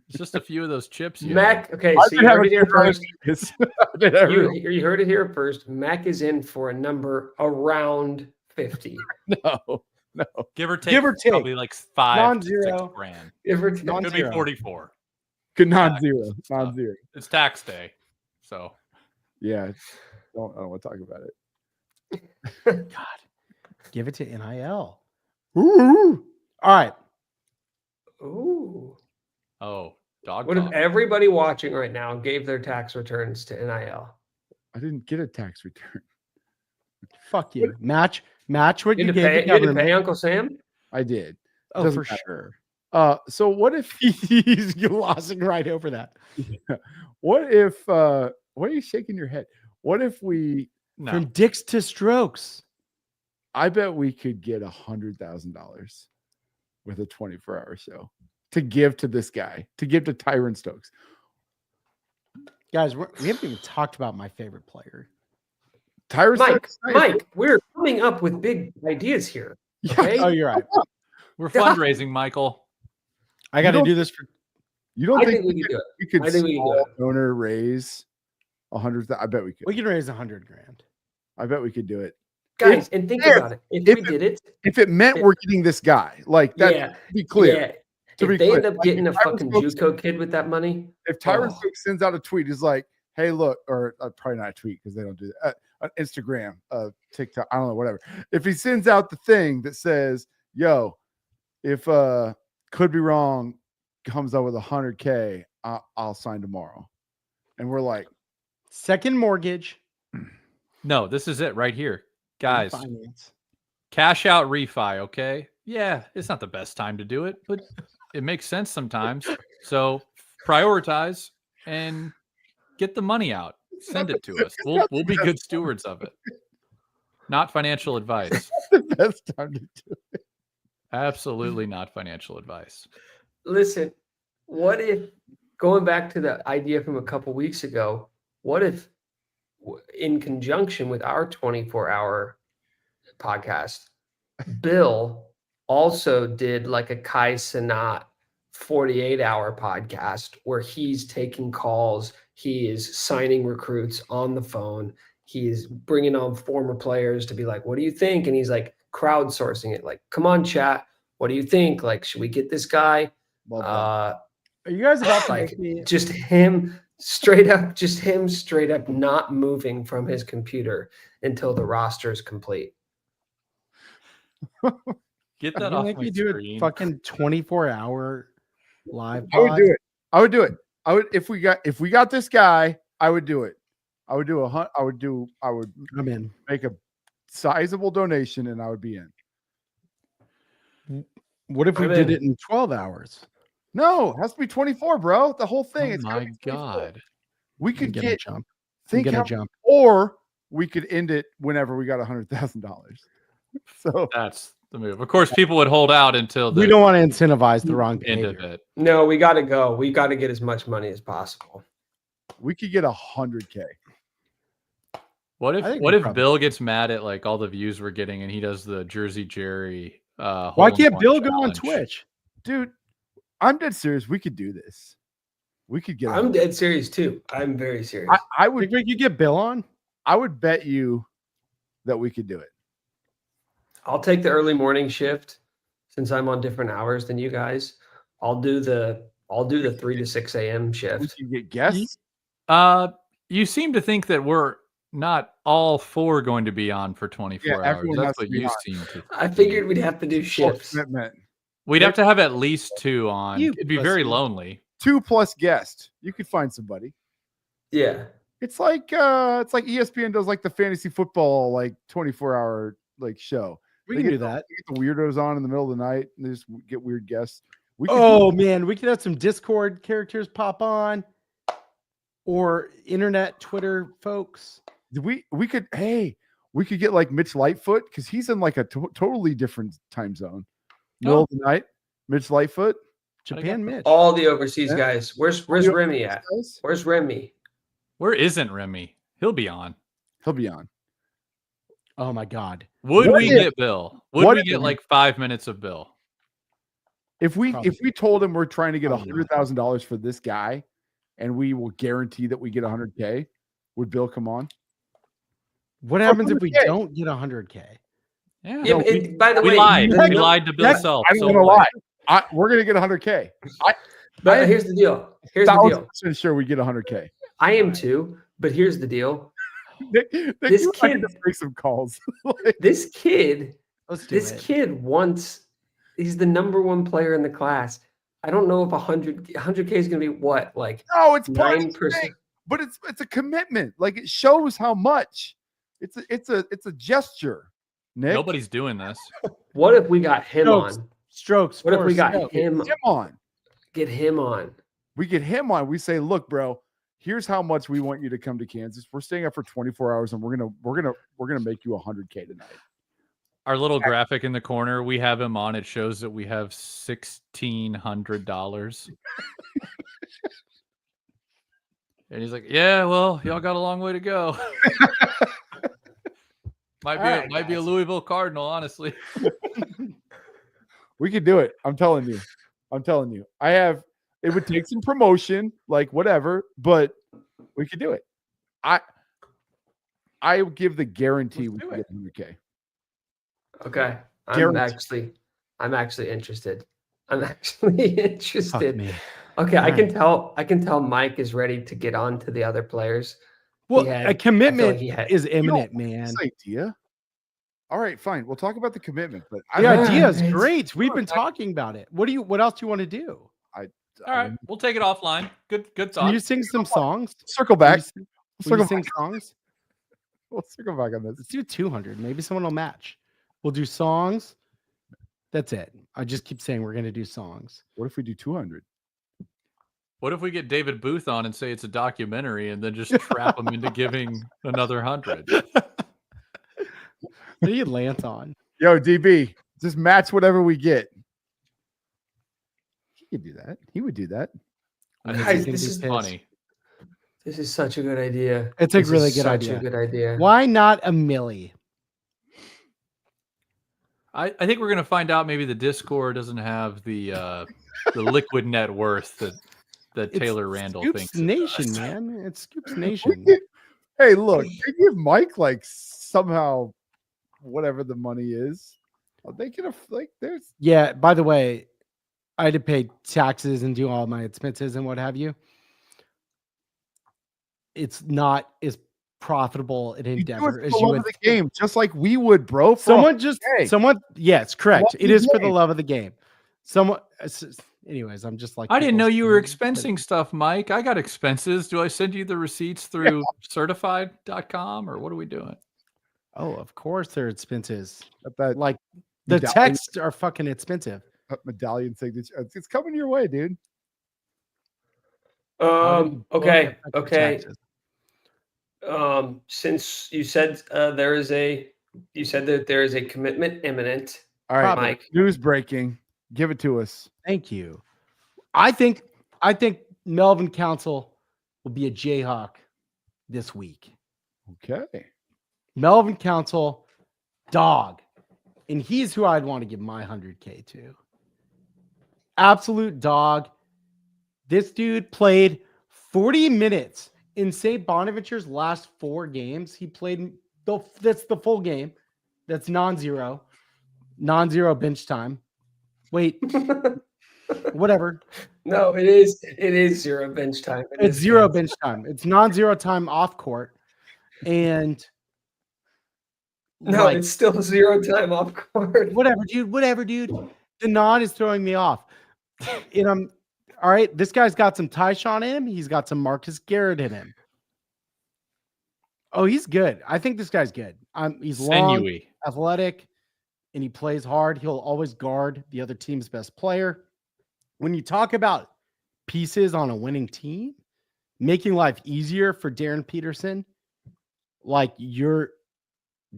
It's just a few of those chips. You Mac, okay, I so could you have heard a it here first. You You heard it here first. Mac is in for a number around 50. no. give or take. Give or take. Probably like 5 Non-zero. to 6 grand. If we're- Non- Could be zero. 44. Good non-zero. Non-zero. It's tax day, so Yeah. I don't want to talk about it. God, give it to NIL. Ooh. All right. Ooh. oh, dog. What if talk. everybody watching right now gave their tax returns to NIL? I didn't get a tax return. Fuck you. Match what You you had to gave pay, the you had to government. pay Uncle Sam? I did. Oh, Doesn't for matter. sure. So what if He's glossing right over that. what if what are you shaking your head? What if we No. From dicks to strokes. I bet we could get $100,000 with a 24-hour show to give to this guy, to give to Tyron Stokes. Guys, we haven't even talked about my favorite player. Tyron Mike, Stokes. Mike, we're coming up with big ideas here. Okay? Oh, you're right. We're fundraising, Michael. I got to don't- do this for. You don't I think think we could do it. we could I think we can do small it. donor raise 100,000? I bet we could. We can raise 100 grand. I bet we could do it. Guys, and think if- about it. If if we did it, If it meant we're getting this guy, like that, yeah, to be clear. yeah. To be If they clear, end up like, getting a if Tyron fucking Stokes- JUCO kid with that money, If Tyron Oh. Stokes sends out a tweet, he's like, "Hey, look," or probably not a tweet because they don't do that. On Instagram, TikTok, I don't know, whatever. If he sends out the thing that says, "Yo, if could be wrong comes up with 100K, I'll sign tomorrow," and we're like, Second mortgage. No, this is it right here. Guys, Finance. cash out refi, okay? Yeah, it's not the best time to do it, but it makes sense sometimes. So prioritize and get the money out. Send it to us. We'll be good stewards of it. Not financial advice. "The best time to do it." Absolutely not financial advice. listen, what if, going back to the idea from a couple weeks ago, what if in conjunction with our 24-hour podcast, Bill also did like a Kai Cenat 48-hour podcast where he's taking calls, he is signing recruits on the phone, he is bringing on former players to be like, what do you think? And he's like crowdsourcing it, like, come on, chat, what do you think? Like, should we get this guy? Love that. Are you guys about to Like make me? just him straight up not moving from his computer until the roster is complete. Get Are that you off make my me do a screen. fucking 24-hour live I would pod? do it. I would do it. I would if we got this guy. I would do it. I would do I would I'm in. make a sizable donation, and I would be in. What if we I'm did in. it in 12 hours? No, it has to be 24, bro. The whole thing. Oh It's gotta my be 24. God. We I'm could gonna get jump. I'm think gonna how, jump. or we could end it whenever we got $100,000. So That's the move. Of course, people would hold out until the We don't want to incentivize the wrong end behavior. of it. No, we got to go. We got to get as much money as possible. we could get 100K. What I if think what we if probably- Bill gets mad at like all the views we're getting and he does the Jersey Jerry Why hole-in-one can't Bill go on challenge. Twitch? Dude, I'm dead serious. We could do this. We could get. I'm dead serious too. I'm very serious. I Think would. we could get Bill on? I would bet you that we could do it. I'll take the early morning shift since I'm on different hours than you guys. I'll do the 3 to 6 a.m. We shift. could get guests. You seem to think that we're not all four going to be on for 24 hours. everyone has That's to what be you on. seem to. I figured we'd have to do Full shifts. commitment. We'd have to have at least 2 on. You It'd be very pussy. lonely. 2+ guests. You could find somebody. Yeah. It's like ESPN does like the fantasy football like 24-hour like show. We They can get do that. They get the weirdos on in the middle of the night and they just get weird guests. We could Oh man, we could have some Discord characters pop on, or internet Twitter folks. we could get like Mitch Lightfoot because he's in like a totally different time zone. Middle of the night, Mitch Lightfoot. Japan Mitch. All the overseas Yeah. guys. Where's Remy at? Where's Remy? Where isn't Remy? He'll be on. He'll be on. Oh my god. Would What we if- get Bill? Would what we if- get like 5 minutes of Bill? If we Probably. told him we're trying to get Probably not. $100,000 for this guy, and we will guarantee that we get 100K, would Bill come on? What happens if we 100K. don't get 100K? Yeah. Yeah, by the we way, lied. the- We lied to Bill's self. I don't so want to what? lie. We're gonna get 100K. But here's the deal. Here's the deal. 1,000% sure we get 100K. I am too, but here's the deal. Nick, This you and I kid- can just make some calls. Like, This kid, Let's do this it. kid wants. He's the number one player in the class. I don't know if 100K is going to be what, like no, it's part of the 9%. thing, but it's a commitment. Like it shows how much. It's a gesture. Nick, Nobody's doing this. What if we got him Strokes. on? Strokes. What if we force, got strokes. him? get him on. Get him on. We get him on. We say, look, bro, here's how much we want you to come to Kansas. We're staying up for 24 hours, and we're gonna make you 100K tonight. Our little graphic in the corner, we have him on. It shows that we have $1,600. And he's like, "Yeah, well, y'all got a long way to go. might be a Louisville Cardinal, honestly." We could do it. I'm telling you. It would take some promotion, like whatever, but we could do it. I would give the guarantee we Let's do can get 100K. Okay. I'm Guaranteed. actually interested. I'm actually Fuck interested. me. Okay, I Alright. can tell Mike is ready to get on to the other players. Well, had- a commitment he had- is imminent, man. This idea. All right, fine. We'll talk about the commitment, but The Yeah, idea is it's- great. We've been talking about it. What else do you want to do? All right, we'll take it offline. Good Can thought. you sing some songs? circle Will back. you sing- We'll will you circle sing back. songs? We'll circle back on this. Let's do 200. Maybe someone will match. We'll do songs. That's it. I just keep saying we're going to do songs. What if we do 200? What if we get David Booth on and say it's a documentary and then just trap him into giving another 100? What do you Lance on? Yo, DB, just match whatever we get. He could do that. He would do that. I think Guys, it's this is funny. This is such a good idea. It's a This really is good such idea. a good idea. Why not a millie? I think we're gonna find out maybe the Discord doesn't have the liquid net worth that It's Taylor Randall Scoops thinks. it Nation, does. man. It's Scoops We Nation. get- Hey, look, they give Mike like somehow whatever the money is. They can like there's Yeah, by the way, I had to pay taxes and do all my expenses and what have you. It's not as profitable an you do it endeavor for as the you love would of the game, just like we would, bro. Someone, yes, correct. Love It the is for the game. love of the game. Anyways, I'm just like, I didn't know you were people expensing stuff, Mike. I got expenses. Do I send you the receipts through certified.com or what are we doing? Oh, of course they're expenses. that Like the medallion- texts are fucking expensive. medallion signature. It's coming your way, dude. Okay. Fucking Okay. taxes. Since you said that there is a commitment imminent. All right, Probably. Mike. news breaking. Give it to us. Thank you. I think Melvin Council will be a Jayhawk this week. Okay. Melvin Council, dog. And he's who I'd want to give my 100K to. Absolute dog. This dude played 40 minutes in St. Bonaventure's last 4 games. He played that's the full game. That's non-zero bench time. Wait, whatever. No, it is 0 bench time. It's 0 bench time. It's non-zero time off court. And no, it's still 0 time off court. Whatever, dude. The non is throwing me off. And I'm all right. This guy's got some Tyshawn in him. He's got some Marcus Garrett in him. Oh, he's good. I think this guy's good. He's long, Sinewy. athletic, and he plays hard. He'll always guard the other team's best player. When you talk about pieces on a winning team, making life easier for Darren Peterson, like your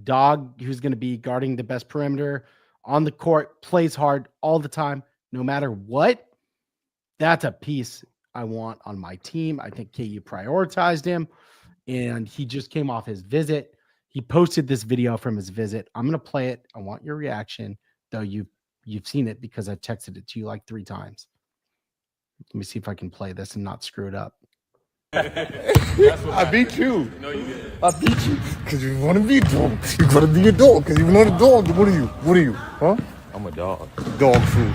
dog who's going to be guarding the best perimeter on the court, plays hard all the time, no matter what. That's a piece I want on my team. I think KU prioritized him, and he just came off his visit. He posted this video from his visit. I'm going to play it. I want your reaction, though you've seen it because I texted it to you like 3 times. Let me see if I can play this and not screw it up. I beat you. No, you didn't. I beat you because you want to be a dog. You got to be a dog because you're not a dog. What are you? What are you? Huh? I'm a dog. Dog food.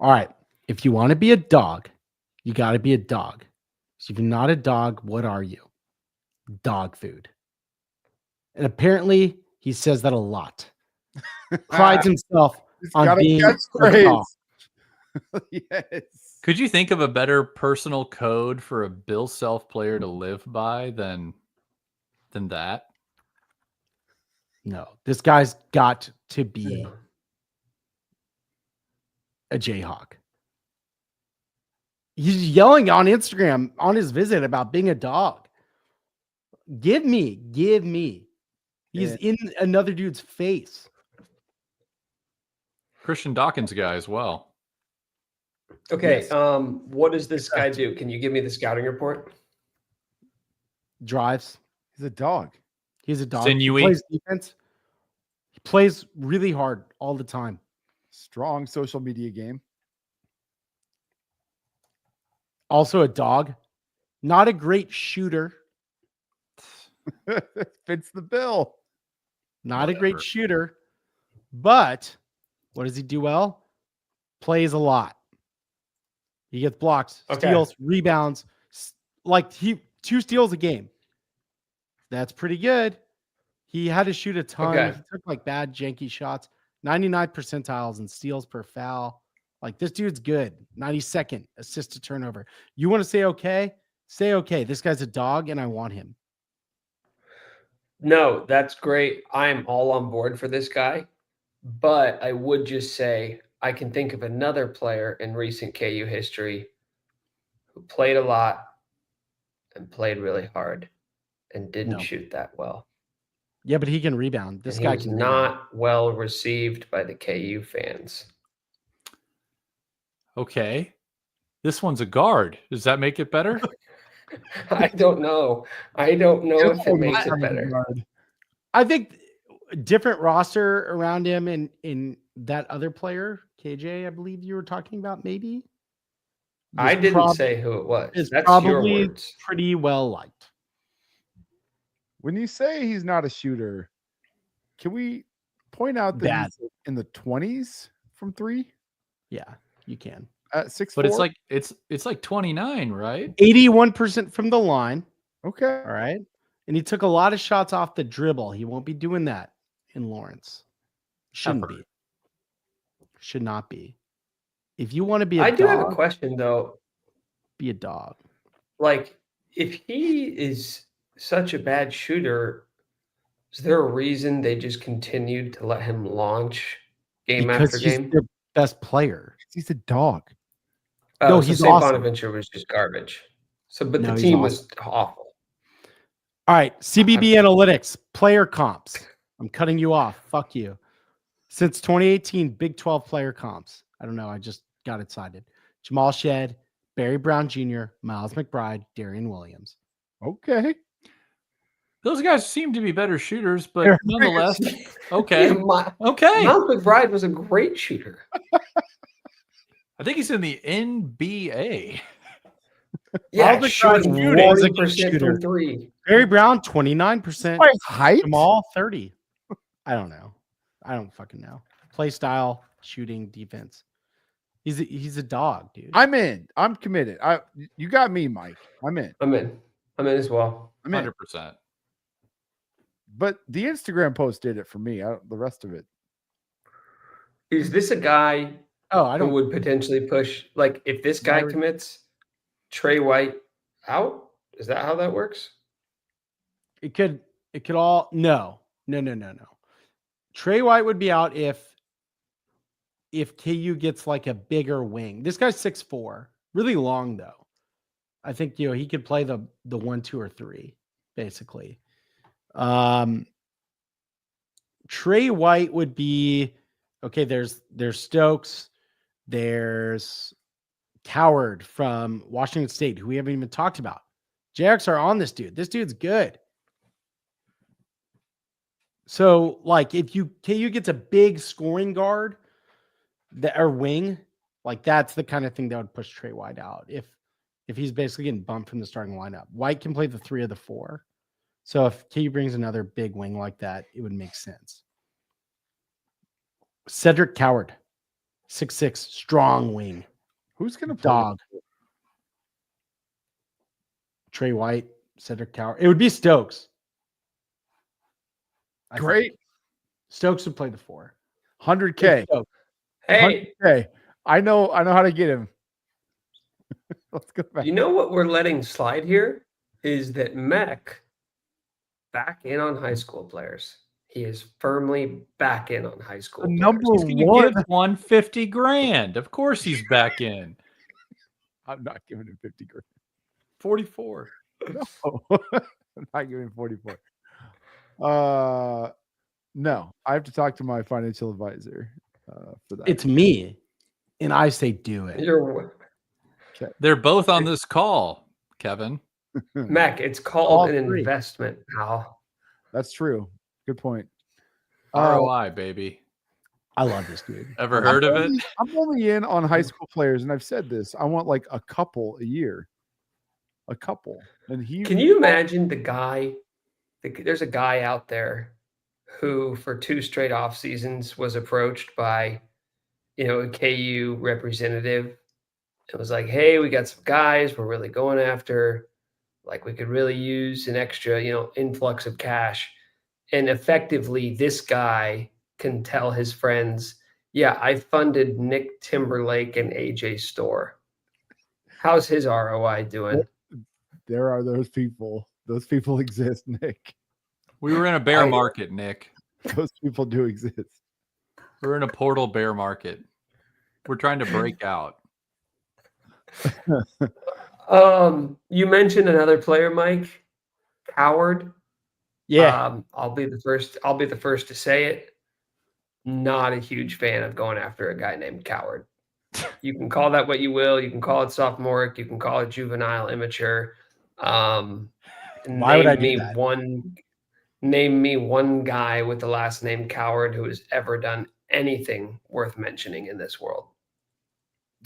All right. If you want to be a dog, you got to be a dog. So if you're not a dog, what are you? Dog food. And apparently he says that a lot. Prides himself on being a dog. Yes. Could you think of a better personal code for a Bill Self player to live by than that? No, this guy's got to be a Jayhawk. He's yelling on Instagram on his visit about being a dog. Give me. He's in another dude's face. Christian Dawkins guy as well. Okay, Yes. what does this guy do? Can you give me the scouting report? Drives. He's a dog. He's a dog. Sinewy. He plays defense. He plays really hard all the time. Strong social media game. Also a dog. Not a great shooter. Fits the bill. Not a Whatever. great shooter. But what does he do well? Plays a lot. He gets blocks, Okay. steals, rebounds. Like 2 steals a game. That's pretty good. He had to shoot a ton. Okay. He took like bad, janky shots. 99 percentiles and steals per foul. Like this dude's good. 92nd assist to turnover. You want to say okay? Say okay. This guy's a dog and I want him. No, that's great. I am all on board for this guy, but I would just say I can think of another player in recent KU history who played a lot and played really hard and didn't No. shoot that well. Yeah, but he can rebound. This And guy he was can rebound. not well received by the KU fans. Okay. This one's a guard. Does that make it better? I don't know. I don't know if it makes it better. I think different roster around him and in that other player, KJ, I believe you were talking about, maybe. I didn't say who it was. Is That's your probably words. pretty well liked. When you say he's not a shooter, can we point out that Bad. he's in the 20s from 3 Yeah, you can. at 6'4"? But it's like 29, right? 81% from the line. Okay. All right. And he took a lot of shots off the dribble. He won't be doing that in Lawrence. Shouldn't Effort. be. Should not be. If you want to be a I dog, do have a question though. be a dog. Like, if he is such a bad shooter, is there a reason they just continued to let him launch game Because after he's game? their best player. He's a dog. Oh, No, so he's St. awesome. Bonaventure was just garbage. So, but No, the he's team was awful. All right, CBB Analytics, player comps. I'm cutting you off. Fuck you. Since 2018, Big 12 player comps. I don't know. I just got excited. Jamal Shedd, Barry Brown Jr., Miles McBride, Darian Williams. Okay. Those guys seem to be better shooters, but They're nonetheless, Yeah, okay. Okay. Miles McBride was a great shooter. I think he's in the NBA. Yeah, McBride's shooting shooting is a 40% good shooter. from three. Barry Brown, 29%. By height? Jamal, 30. I don't know. I don't fucking know. Play style, shooting, defense. He's a dog, dude. I'm in. I'm committed. You got me, Mike. I'm in. I'm in as well. I'm in. 100%. But the Instagram post did it for me. The rest of it. Is this a guy Oh, I who don't. would potentially push, like, if this guy Myron- commits, Trey White out? Is that how that works? It could all no. Trey White would be out if KU gets like a bigger wing. This guy's 6'4", really long though. I think he could play the 1, 2, or 3, basically. Trey White would be okay. There's Stokes, there's Coward from Washington State, who we haven't even talked about. Jayhawks are on this dude. This dude's good. So, like, if KU gets a big scoring guard or wing, like that's the kind of thing that would push Trey White out. If he's basically getting bumped from the starting lineup, White can play the 3 of the 4. So if KU brings another big wing like that, it would make sense. Cedric Coward, 6'6", strong wing. Who's going to play? Dog. Trey White, Cedric Coward. It would be Stokes. I Great. think. Stokes would play the 4. 100K. Stokes. Hey, 100K. I know how to get him. Let's go back. you know what we're letting slide here is that Mech back in on high school players. He is firmly back in on high school. Number players. He's going one. to give 150 grand. Of course he's back in. I'm not giving him 50 grand. 44. No. I'm not giving him 44. No, I have to talk to my financial advisor for that. It's me, and I say do it. They're both on this call, Kevin. Mech, it's All called an 3. investment, pal. That's true. Good point. ROI, baby. I love this dude. Ever heard of it? I'm only in on high school players, and I've said this. I want like a couple a year. A couple. And Can you imagine the guy? There's a guy out there who, for 2 straight off seasons, was approached by, a KU representative. It was like, hey, we got some guys we're really going after. Like, we could really use an extra, influx of cash. And effectively, this guy can tell his friends, yeah, I funded Nick Timberlake and AJ Store. How's his ROI doing? There are those people. Those people exist, Nick. We were in a bear market, Nick. Those people do exist. We're in a portal bear market. We're trying to break out. You mentioned another player, Mike, Coward. Yeah. I'll be the first to say it. Not a huge fan of going after a guy named Coward. You can call that what you will. You can call it sophomoric. You can call it juvenile, immature. Why would I do that? Name me one guy with the last name Coward who has ever done anything worth mentioning in this world.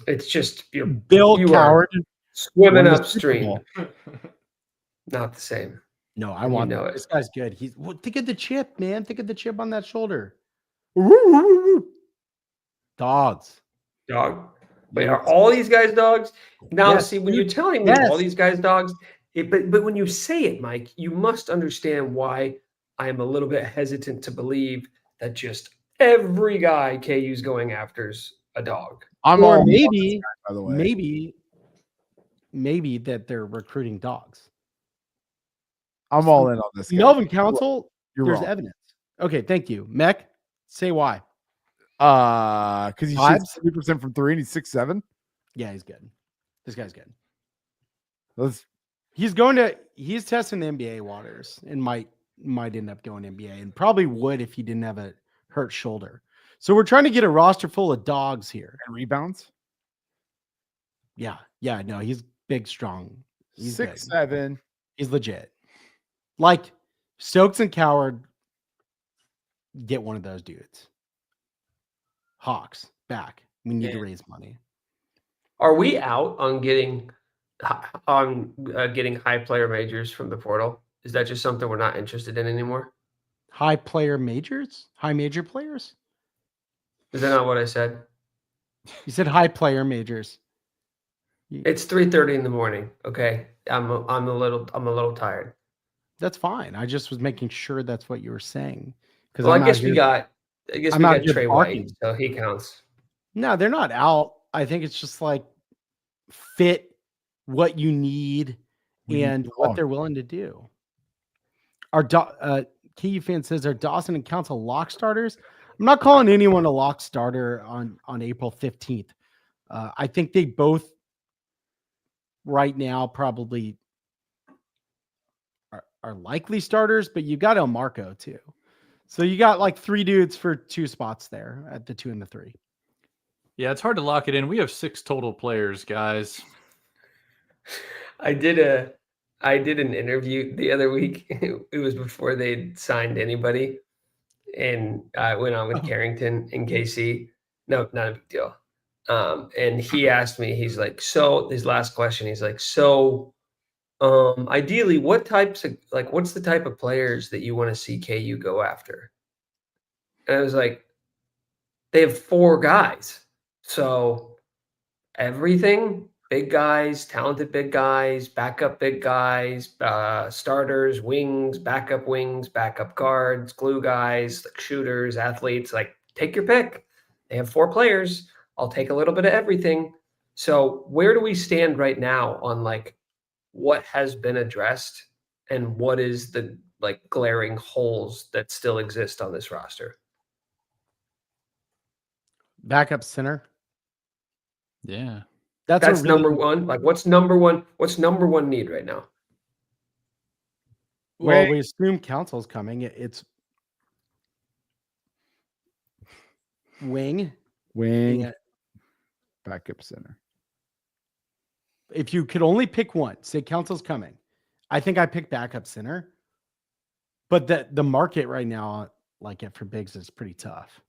It's just you Coward swimming won the upstream. Super Not the same. No, I want know it. this guy's good. Think of the chip, man. Think of the chip on that shoulder. Dogs. Dog. Wait, are all these guys dogs? Now, Yes, see, when dude. you're telling me Yes. all these guys dogs, but when you say it, Mike, you must understand why I am a little bit hesitant to believe that just every guy KU's going after's a dog. I'm Or all maybe, by the way. maybe that they're recruiting dogs. I'm all in on this guy. Melvin Council, You're there's wrong. evidence. Okay, thank you. Mech, say why. Because he Vibes? shoots 30% from 3 and he's 6'7". Yeah, he's good. This guy's good. Let's He's testing the NBA waters and might end up going NBA and probably would if he didn't have a hurt shoulder. So we're trying to get a roster full of dogs here. and rebounds. Yeah. No, he's big, strong. He's good. 6'7". He's legit. Like Stokes and Coward get one of those dudes. Hawks back. We need to raise money. Are we out on getting high player majors from the portal? Is that just something we're not interested in anymore? High player majors? High major players? Is that not what I said? You said high player majors. It's 3:30 in the morning. Okay, I'm a little tired. That's fine. I just was making sure that's what you were saying. Because Well, I guess we got Trey White, so he counts. No, they're not out. I think it's just like fit what you need and what they're willing to do. Our KU fan says, are Dawson and Council lock starters? I'm not calling anyone a lock starter on April 15th. I think they both right now probably are likely starters, but you got El Marco too. So you got like 3 dudes for 2 spots there at the 2 and the 3. Yeah, it's hard to lock it in. We have 6 total players, guys. I did an interview the other week. It was before they'd signed anybody. And I went on with Carrington in KC. No, not a big deal. And he asked me, he's like, so his last question, he's like, so ideally, what's the type of players that you want to see KU go after? And I was like, they have 4 guys. So everything, big guys, talented big guys, backup big guys, starters, wings, backup guards, glue guys, like shooters, athletes, like take your pick. They have 4 players. I'll take a little bit of everything. So where do we stand right now on like what has been addressed and what is the like glaring holes that still exist on this roster? Backup center. Yeah. That's number one. Like what's number one need right now? Well, we assume Council's coming. It's wing, backup center. If you could only pick one, say Council's coming. I think I pick backup center. But the market right now, like it for bigs, is pretty tough.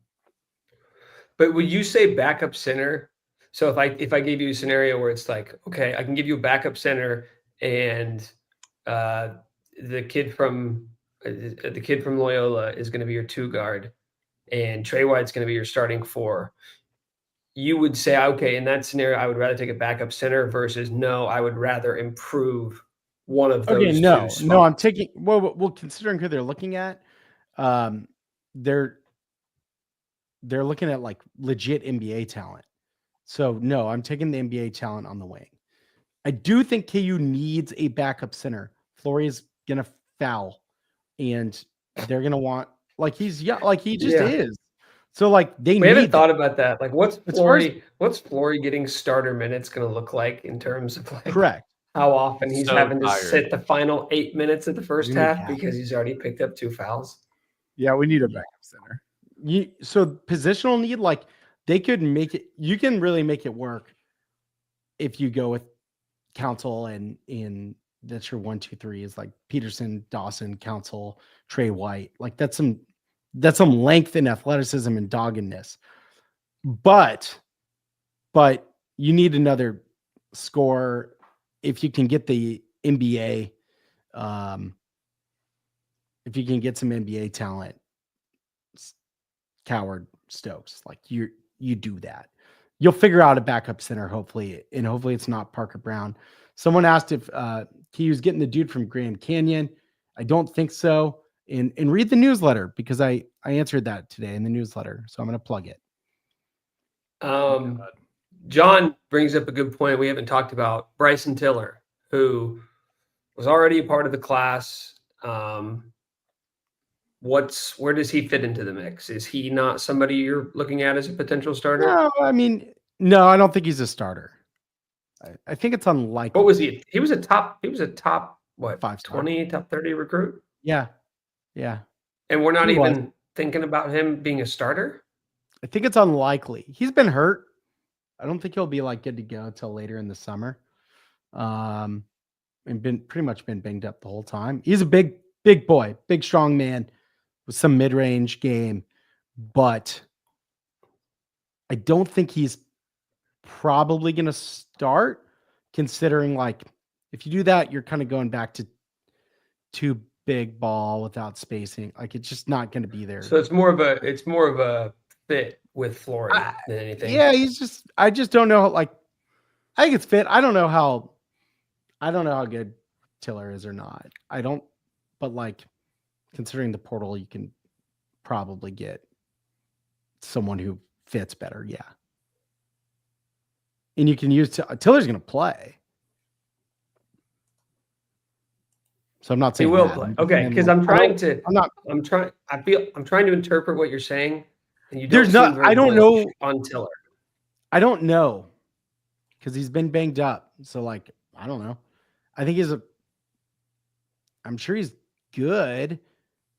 But would you say backup center? So if I gave you a scenario where it's like, okay, I can give you a backup center and the kid from Loyola is going to be your 2 guard and Trey White's going to be your starting 4. You would say, okay, in that scenario, I would rather take a backup center versus no, I would rather improve one of those. Okay, no, I'm taking well, considering who they're looking at, they're looking at like legit NBA talent. So no, I'm taking the NBA talent on the wing. I do think KU needs a backup center. Flory is gonna foul, and they're gonna want like he's like he just is. So like we haven't thought about that. Like what's Flory getting starter minutes going to look like in terms of like correct how often he's having to sit the final 8 minutes of the first half because he's already picked up 2 fouls? Yeah, we need a backup center. So positional need, like they could make it. You can really make it work if you go with Council and in that's your 1, 2, 3 is like Peterson, Dawson, Council, Trey White. Like that's some length and athleticism and doggedness. But you need another scorer if you can get the NBA. If you can get some NBA talent, Coward, Stokes, like you do that. You'll figure out a backup center, hopefully, and hopefully it's not Parker Brown. Someone asked if he was getting the dude from Grand Canyon. I don't think so. And read the newsletter because I answered that today in the newsletter. So I'm going to plug it. John brings up a good point we haven't talked about. Bryson Tiller, who was already a part of the class. Where does he fit into the mix? Is he not somebody you're looking at as a potential starter? No, I mean, no, I don't think he's a starter. I think it's unlikely. What was he? He was a top what, 5-20, top 30 recruit? Yeah. And we're not even thinking about him being a starter? I think it's unlikely. He's been hurt. I don't think he'll be like good to go until later in the summer. And pretty much been banged up the whole time. He's a big big boy, big strong man with some mid-range game, but I don't think he's probably going to start, considering like if you do that, you're kind of going back to too big ball without spacing. Like it's just not going to be there. So it's more of a fit with Flory than anything. Yeah, I just don't know. Like, I think it's fit. I don't know how good Tiller is or not. But like, considering the portal, you can probably get someone who fits better. Yeah. And you can use Tiller's going to play. So I'm not He saying will that. play. Okay, because I'm trying to interpret what you're saying, and you don't There's not. seem very I don't bullish know. on Tiller. I don't know because he's been banged up. So like, I don't know. I think I'm sure he's good,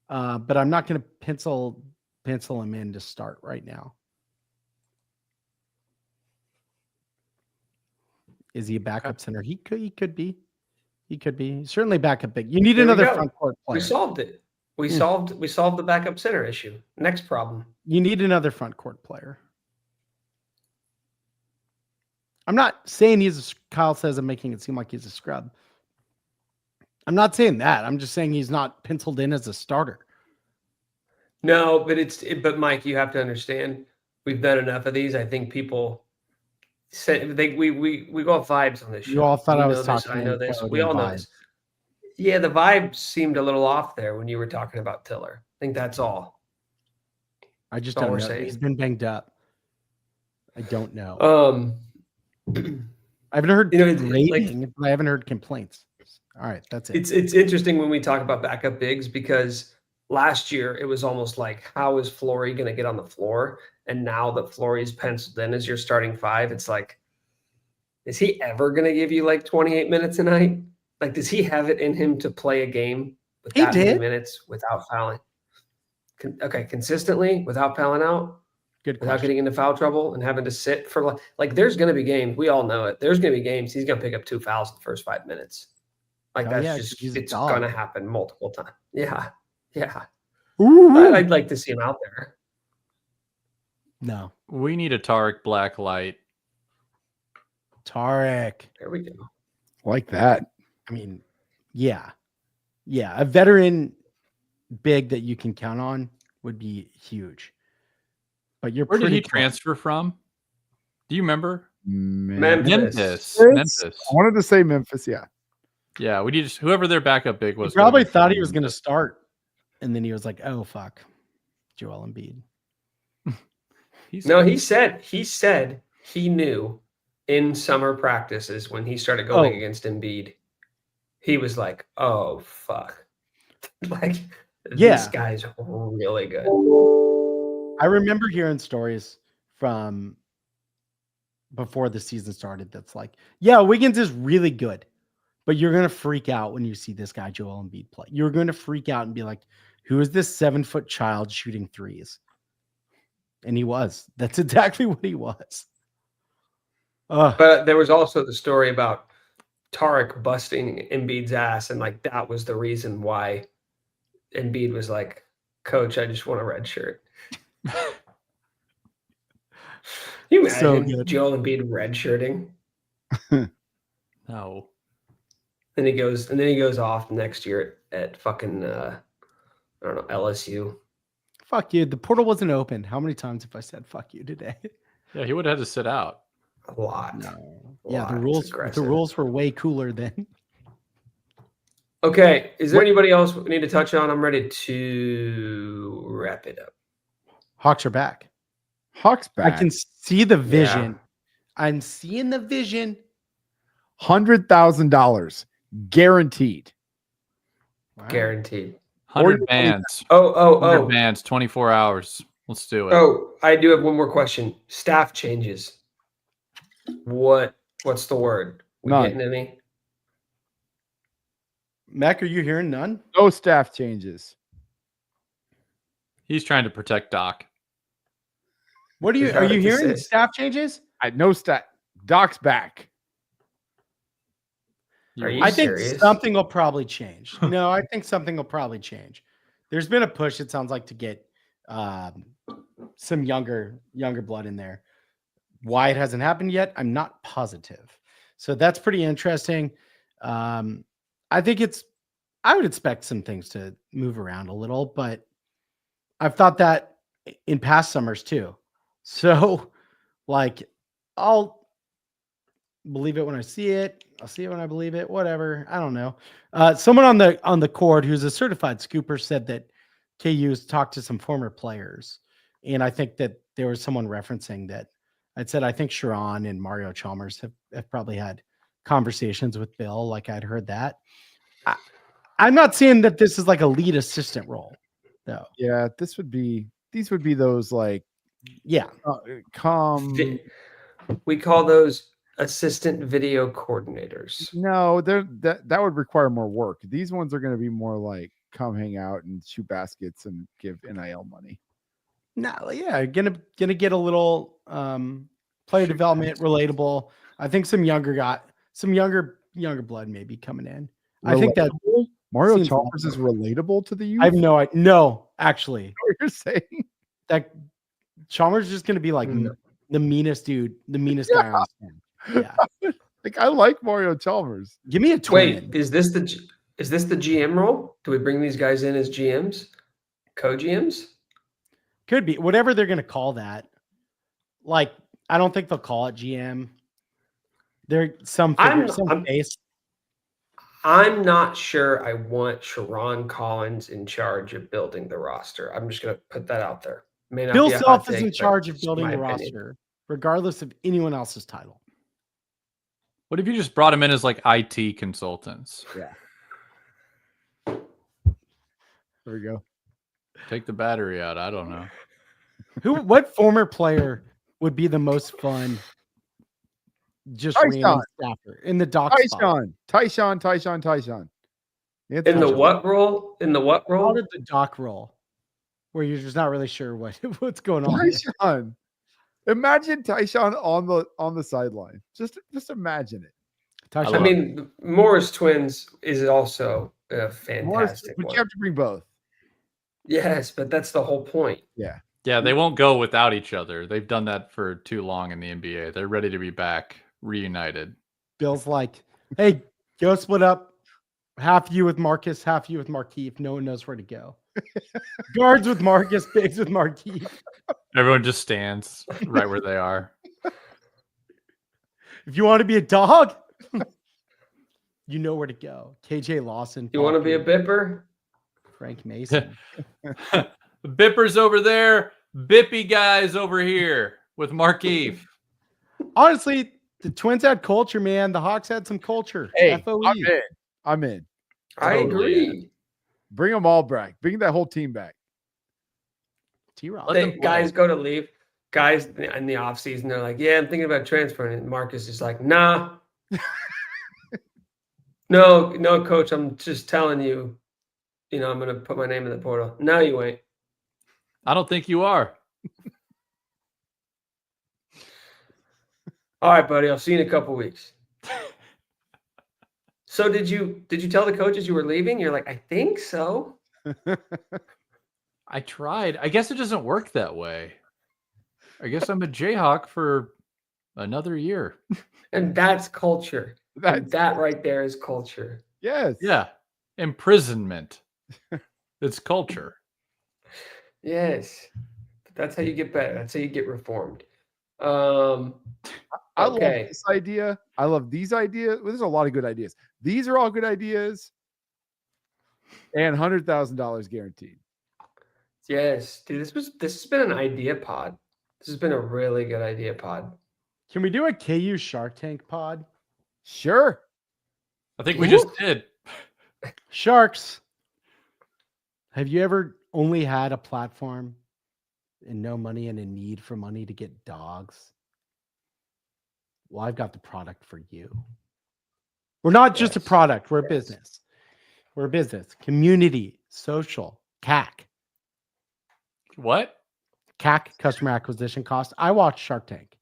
but I'm not going to pencil him in to start right now. Is he a backup center? He could be. He could be. Certainly backup big. You need There we another go. front court player. We solved it. We solved the backup center issue. Next problem. You need another front court player. I'm not saying Kyle says I'm making it seem like he's a scrub. I'm not saying that. I'm just saying he's not penciled in as a starter. No, but Mike, you have to understand, we've done enough of these. I think people say we go off vibes on this show. You all thought You I know was this, talking. I know this. code We and all know vibes. this. Yeah, the vibe seemed a little off there when you were talking about Tiller. I think that's all. I just That's all don't we're know. saying. He's been banged up. I don't know. I haven't heard grading, but I haven't heard complaints. All right, that's it. It's interesting when we talk about backup bigs because last year it was almost like, how is Flory going to get on the floor? And now that Flory's penciled in as your starting five, it's like, is he ever going to give you like 28 minutes a night? Like, does he have it in him to play a game with that many minutes without fouling? Consistently without fouling out? Good without question. getting into foul trouble and having to sit for like there's going to be games. We all know it. There's going to be games he's going to pick up 2 fouls in the first 5 minutes. Like it's going to happen multiple times. Yeah. I'd like to see him out there. No. We need a Tarek Blacklight. Tarek. There we go. Like that. I mean, yeah. A veteran big that you can count on would be huge. But you're Where did he close. transfer from? Do you remember? Memphis. I wanted to say Memphis. Yeah. Yeah, we need whoever their backup big was. He probably thought he was going to start, and then he was like, "Oh fuck, Joel Embiid." He said he knew in summer practices when he started going against Embiid, he was like, "Oh fuck, like this guy's really good." I remember hearing stories from before the season started that's like, yeah, Wiggins is really good, but you're going to freak out when you see this guy, Joel Embiid, play. You're going to freak out and be like, who is this 7-foot child shooting threes? And he was. That's exactly what he was. But there was also the story about Tarek busting Embiid's ass, and like that was the reason why Embiid was like, "Coach, I just want a red shirt." You imagine So Joel Embiid redshirting? No. Then he goes off next year at fucking I don't know, LSU. Fuck you. The portal wasn't open. How many times have I said fuck you today? Yeah, he would have had to sit out. A lot. No. A Yeah, lot. the rules were way cooler then. Okay. Is there anybody else we need to touch on? I'm ready to wrap it up. Hawks are back. Hawks back. I can see the vision. Yeah. I'm seeing the vision. $100,000 guaranteed. Wow. Guaranteed. 100 bands. 100 bands, 24 hours. Let's do it. Oh, I do have one more question. Staff changes. What's the word? We None. getting any? Mac, are you hearing none? No staff changes. He's trying to protect Doc. What are you hearing? say? Staff changes? No staff. Doc's back. Are you I think serious? something will probably change. No, I think something will probably change. There's been a push, it sounds like, to get some younger blood in there. Why it hasn't happened yet, I'm not positive. So that's pretty interesting. I think I would expect some things to move around a little, but I've thought that in past summers too. So, like, I'll believe it when I see it. I'll see it when I believe it. Whatever. I don't know. Someone on the court who's a certified scooper said that KU's talked to some former players, and I think that there was someone referencing that. I'd said I think Sharon and Mario Chalmers have probably had conversations with Bill. Like I'd heard that. I'm not saying that this is like a lead assistant role, though. Yeah, these would be those like Yeah. We call those assistant video coordinators. No, that would require more work. These ones are going to be more like come hang out and shoot baskets and give NIL money. No, yeah, gonna get a little player development relatable. I think some younger blood maybe coming in. I think that Mario seems Chalmers is relatable to the youth. I have no, actually, What you're saying that Chalmers is just gonna be like the meanest dude, the meanest guy on the team. Yeah, like I like Mario Chalmers. give me a twin. Wait, is this the GM role? Do we bring these guys in as GMs, co-GMs? Could be whatever they're gonna call that. Like, I don't think they'll call it GM. They're some face. I'm not sure I want Sharon Collins in charge of building the roster. I'm just going to put that out there. Bill Self is in charge of building the roster, regardless of anyone else's title. What if you just brought him in as like IT consultants? Yeah. There we go. Take the battery out. I don't know. What former player would be the most fun? Just random staffer in the doc spot. Tyson. In the what role? In the what role? How did the doc role? Where you're just not really sure what's going on. Tyson. Imagine Tyson on the sideline. Just imagine it. I mean, Morris Twins is also a fantastic but one. you have to bring both. Yes, but that's the whole point. Yeah. Yeah, they won't go without each other. They've done that for too long in the NBA. They're ready to be back, reunited. Bill's like, hey, go split up. Half you with Marcus, half you with Markeith. No one knows where to go. Guards with Marcus, bigs with Markeith. Everyone just stands right where they are. If you want to be a dog, you know where to go. KJ Lawson. You want to be a bipper? Frank Mason. Bippers over there. Bippy guys over here with Markeith. Honestly, the Twins had culture, man. The Hawks had some culture. Hey, FOE. I'm in. I agree. Bring them all back. Bring that whole team back. T-Rock. Guys go to leave. Guys in the offseason, they're like, yeah, I'm thinking about transferring. And Marcus is like, nah. No, coach, I'm just telling you, I'm going to put my name in the portal. No, you ain't. I don't think you are. All right, buddy. I'll see you in a couple weeks. So did you tell the coaches you were leaving? You're like, I think so. I tried. I guess it doesn't work that way. I guess I'm a Jayhawk for another year. And that's culture. That right there is culture. Yes. Yeah. Imprisonment. It's culture. Yes. That's how you get better. That's how you get reformed. I love this idea. I love these ideas. Well, there's a lot of good ideas. These are all good ideas. And $100,000 guaranteed. Yes, dude. This has been an idea pod. This has been a really good idea pod. Can we do a KU Shark Tank pod? Sure. I think we just did. Sharks. Have you ever only had a platform and no money and a need for money to get dogs? Well, I've got the product for you. We're not just a product. We're a business. We're a business. Community, social, CAC. What? CAC, customer acquisition cost. I watch Shark Tank.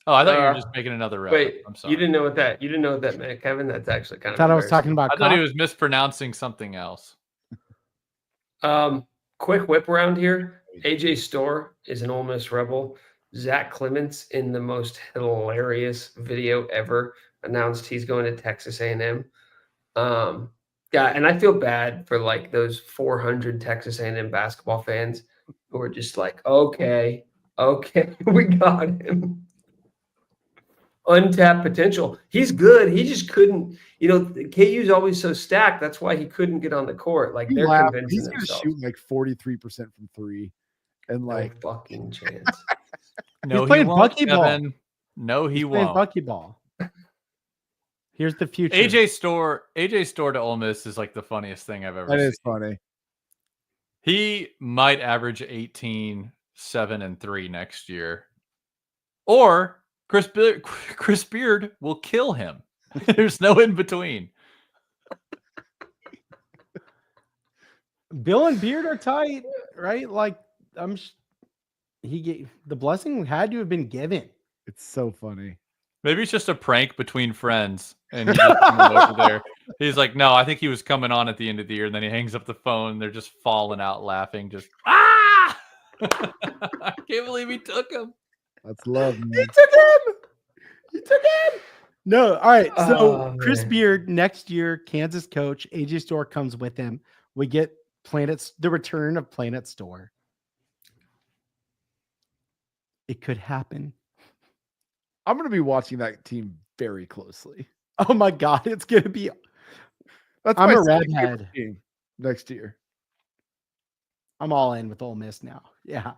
Oh, I thought you were just making another rep. Wait, I'm sorry. you didn't know what that meant, Kevin? That's actually kind of. Thought I was talking about. I thought he was mispronouncing something else. Quick whip around here. AJ Storr is an Ole Miss Rebel. Zach Clements, in the most hilarious video ever, announced he's going to Texas A&M. Yeah, and I feel bad for like those 400 Texas A&M basketball fans who are just like, okay, we got him. Untapped potential. He's good. He just couldn't. KU's always so stacked. That's why he couldn't get on the court. Like they're convincing He's going to themselves. shoot like 43% from three, and like No fucking chance. No, He's playing he won't, buckyball. Kevin. No, he won't. Buckyball. Here's the future. AJ Storr to Ole Miss is like the funniest thing I've ever seen. that is funny. He might average 18, 7, and 3 next year. Or Chris Beard will kill him. There's no in between. Bill and Beard are tight, right? Like the blessing had to have been given. It's so funny. Maybe it's just a prank between friends. And he just coming over there. He's like, no, I think he was coming on at the end of the year. And then he hangs up the phone. They're just falling out laughing. Just, ah! I can't believe he took him. That's love, man. He took him. No, all right. So Chris man. Beard next year, Kansas coach. AJ Storr comes with him. We get the return of Planet Store. It could happen. I'm going to be watching that team very closely. Oh my God, it's gonna be. That's I'm my a second redhead. favorite team next year. I'm all in with Ole Miss now. Yeah.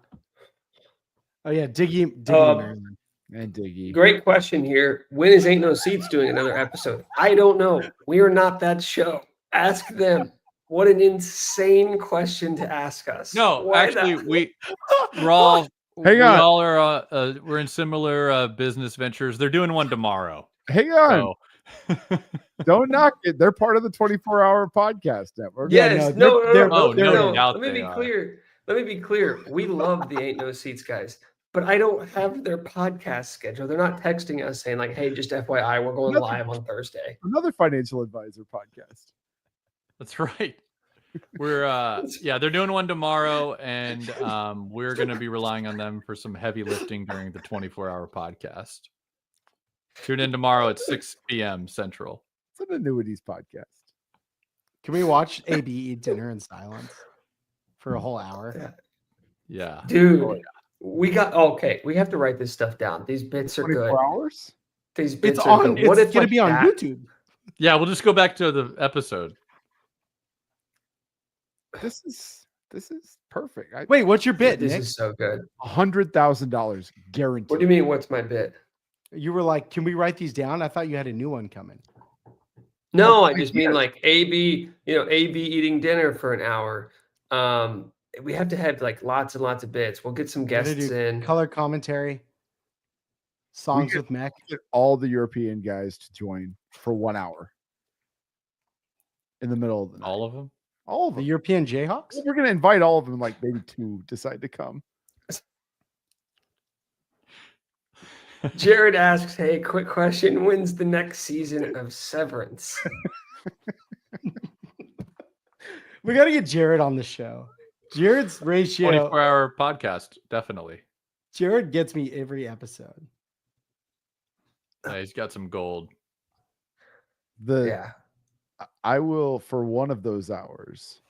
Oh yeah, Diggy Maryland. And Diggy. Great question here. When is Ain't No Seats doing another episode? I don't know. We are not that show. Ask them. What an insane question to ask us. No, Why actually, not? we're all Hang on. We all are. We're in similar business ventures. They're doing one tomorrow. Hang on. So. Don't knock it. They're part of the 24-hour podcast network. Yes. No. doubt Let me they be are. clear. Let me be clear. We love the Ain't No Seats guys, but I don't have their podcast schedule. They're not texting us saying like, "Hey, just FYI, we're going live on Thursday." Another financial advisor podcast. That's right. We're they're doing one tomorrow, and we're going to be relying on them for some heavy lifting during the 24-hour podcast. Tune in tomorrow at 6 p.m. Central. It's an annuities podcast. Can we watch AB eat dinner in silence for a whole hour? Yeah. Dude, we got okay. We have to write this stuff down. These bits are 24 good. hours? These bits It's are on. good. What It's if gonna like be on that- YouTube. Yeah, we'll just go back to the episode. This is perfect. Wait, what's your bid, This Nick? is so good. $100,000 guaranteed. What do you mean? What's my bit? You were like, can we write these down? I thought you had a new one coming. No, I just mean like AB eating dinner for an hour. We have to have like lots and lots of bits. We'll get some We're gonna guests do in. color commentary, songs get- with Mech. Get all the European guys to join for 1 hour in the middle of the night. All of them? All of The them. European Jayhawks. We're going to invite all of them, like maybe 2 decide to come. Jared asks, "Hey, quick question: when's the next season of Severance?" We got to get Jared on the show. Jared's ratio. 24-hour podcast, definitely. Jared gets me every episode. Yeah, he's got some gold. Yeah. I will, for one of those hours,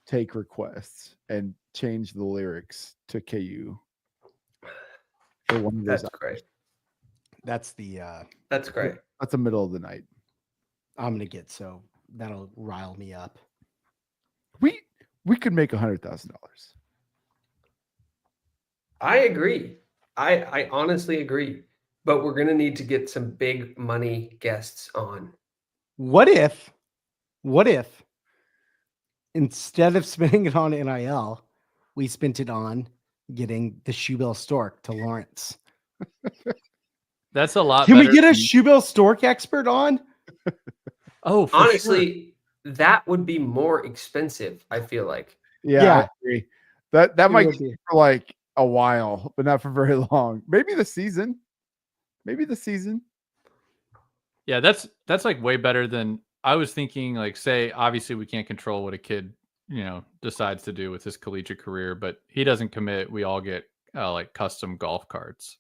take requests and change the lyrics to KU. For one of those That's great. That's the That's great. That's the middle of the night. I'm gonna get, so that'll rile me up. We could make $100,000. I agree. I honestly agree. But we're gonna need to get some big money guests on. What if instead of spending it on NIL, we spent it on getting the Shoebill Stork to Lawrence? That's a lot. Can we better get a than- Shoebill Stork expert on? Oh, for Honestly, that would be more expensive, I feel like. Yeah, Yeah. I agree. That It might would be be. for like a while, but not for very long. Maybe the season. Maybe the season. Yeah, that's like way better than I was thinking. Like, say, obviously we can't control what a kid, decides to do with his collegiate career, but he doesn't commit. We all get like custom golf carts.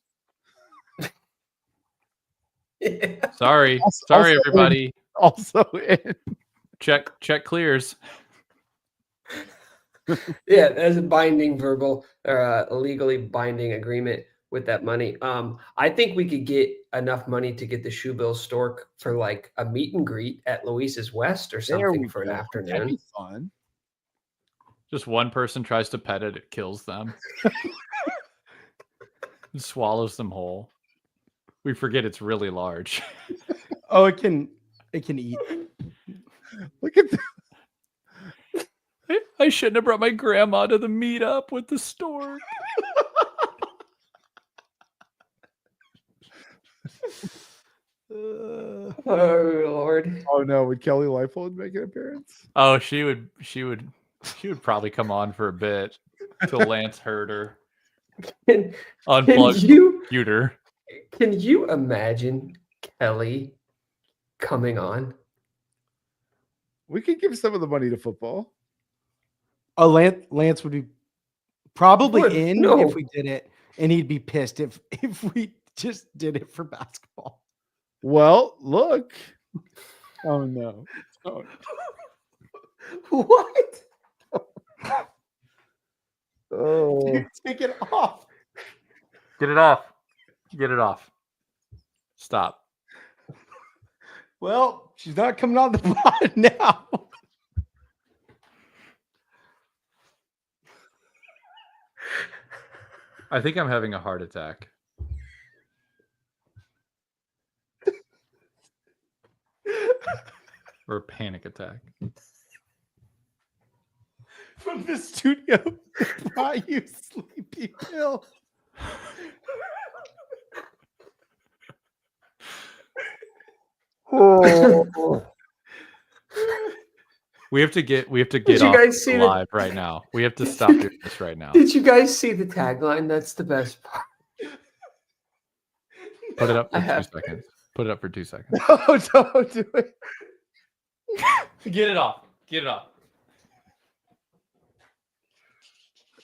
Yeah. Sorry, Also everybody. Also in. Check clears. Yeah, there's a binding verbal or a legally binding agreement with that money. I think we could get enough money to get the Shoebill Stork for like a meet and greet at Luis's West or There something we for an go. That'd afternoon. be fun. Just one person tries to pet it, it kills them. It swallows them whole. We forget it's really large. Oh, it can eat. Look at that. I shouldn't have brought my grandma to the meetup with the stork. Oh Lord. Oh no, would Kelly Leipold make an appearance? Oh, she would probably come on for a bit till Lance heard her. Unplugged the computer. Can you imagine Kelly coming on? We could give some of the money to football. Oh, Lance would be probably What? in No. if we did it, and he'd be pissed if we just did it for basketball. Well, look. Oh no. Oh, What? oh. Dude, take it off. Get it off. Get it off. Stop. Well, she's not coming on the pod now. I think I'm having a heart attack. Or a panic attack. From the studio, brought you sleepy pill. Oh. We have to get you off guys see the- live right now. We have to stop doing this right now. Did you guys see the tagline? That's the best part. Put it up for I 2 have- seconds. Put it up for 2 seconds. No, don't do it. Get it off. Get it off.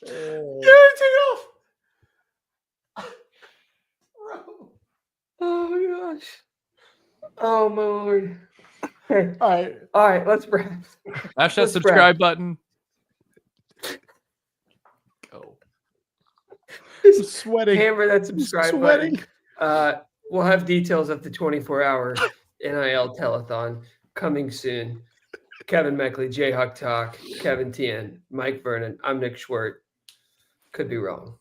Dude, take it off. Bro. Oh gosh. Oh my Lord. Okay. All right. Let's wrap. Smash that Let's subscribe button. Go. I'm sweating. Hammer that subscribe Sweating. button. We'll have details of the 24-hour NIL telethon coming soon. Kevin Meckley, Jayhawk Talk, Kevin Tien, Mike Vernon. I'm Nick Schwert. Could be wrong.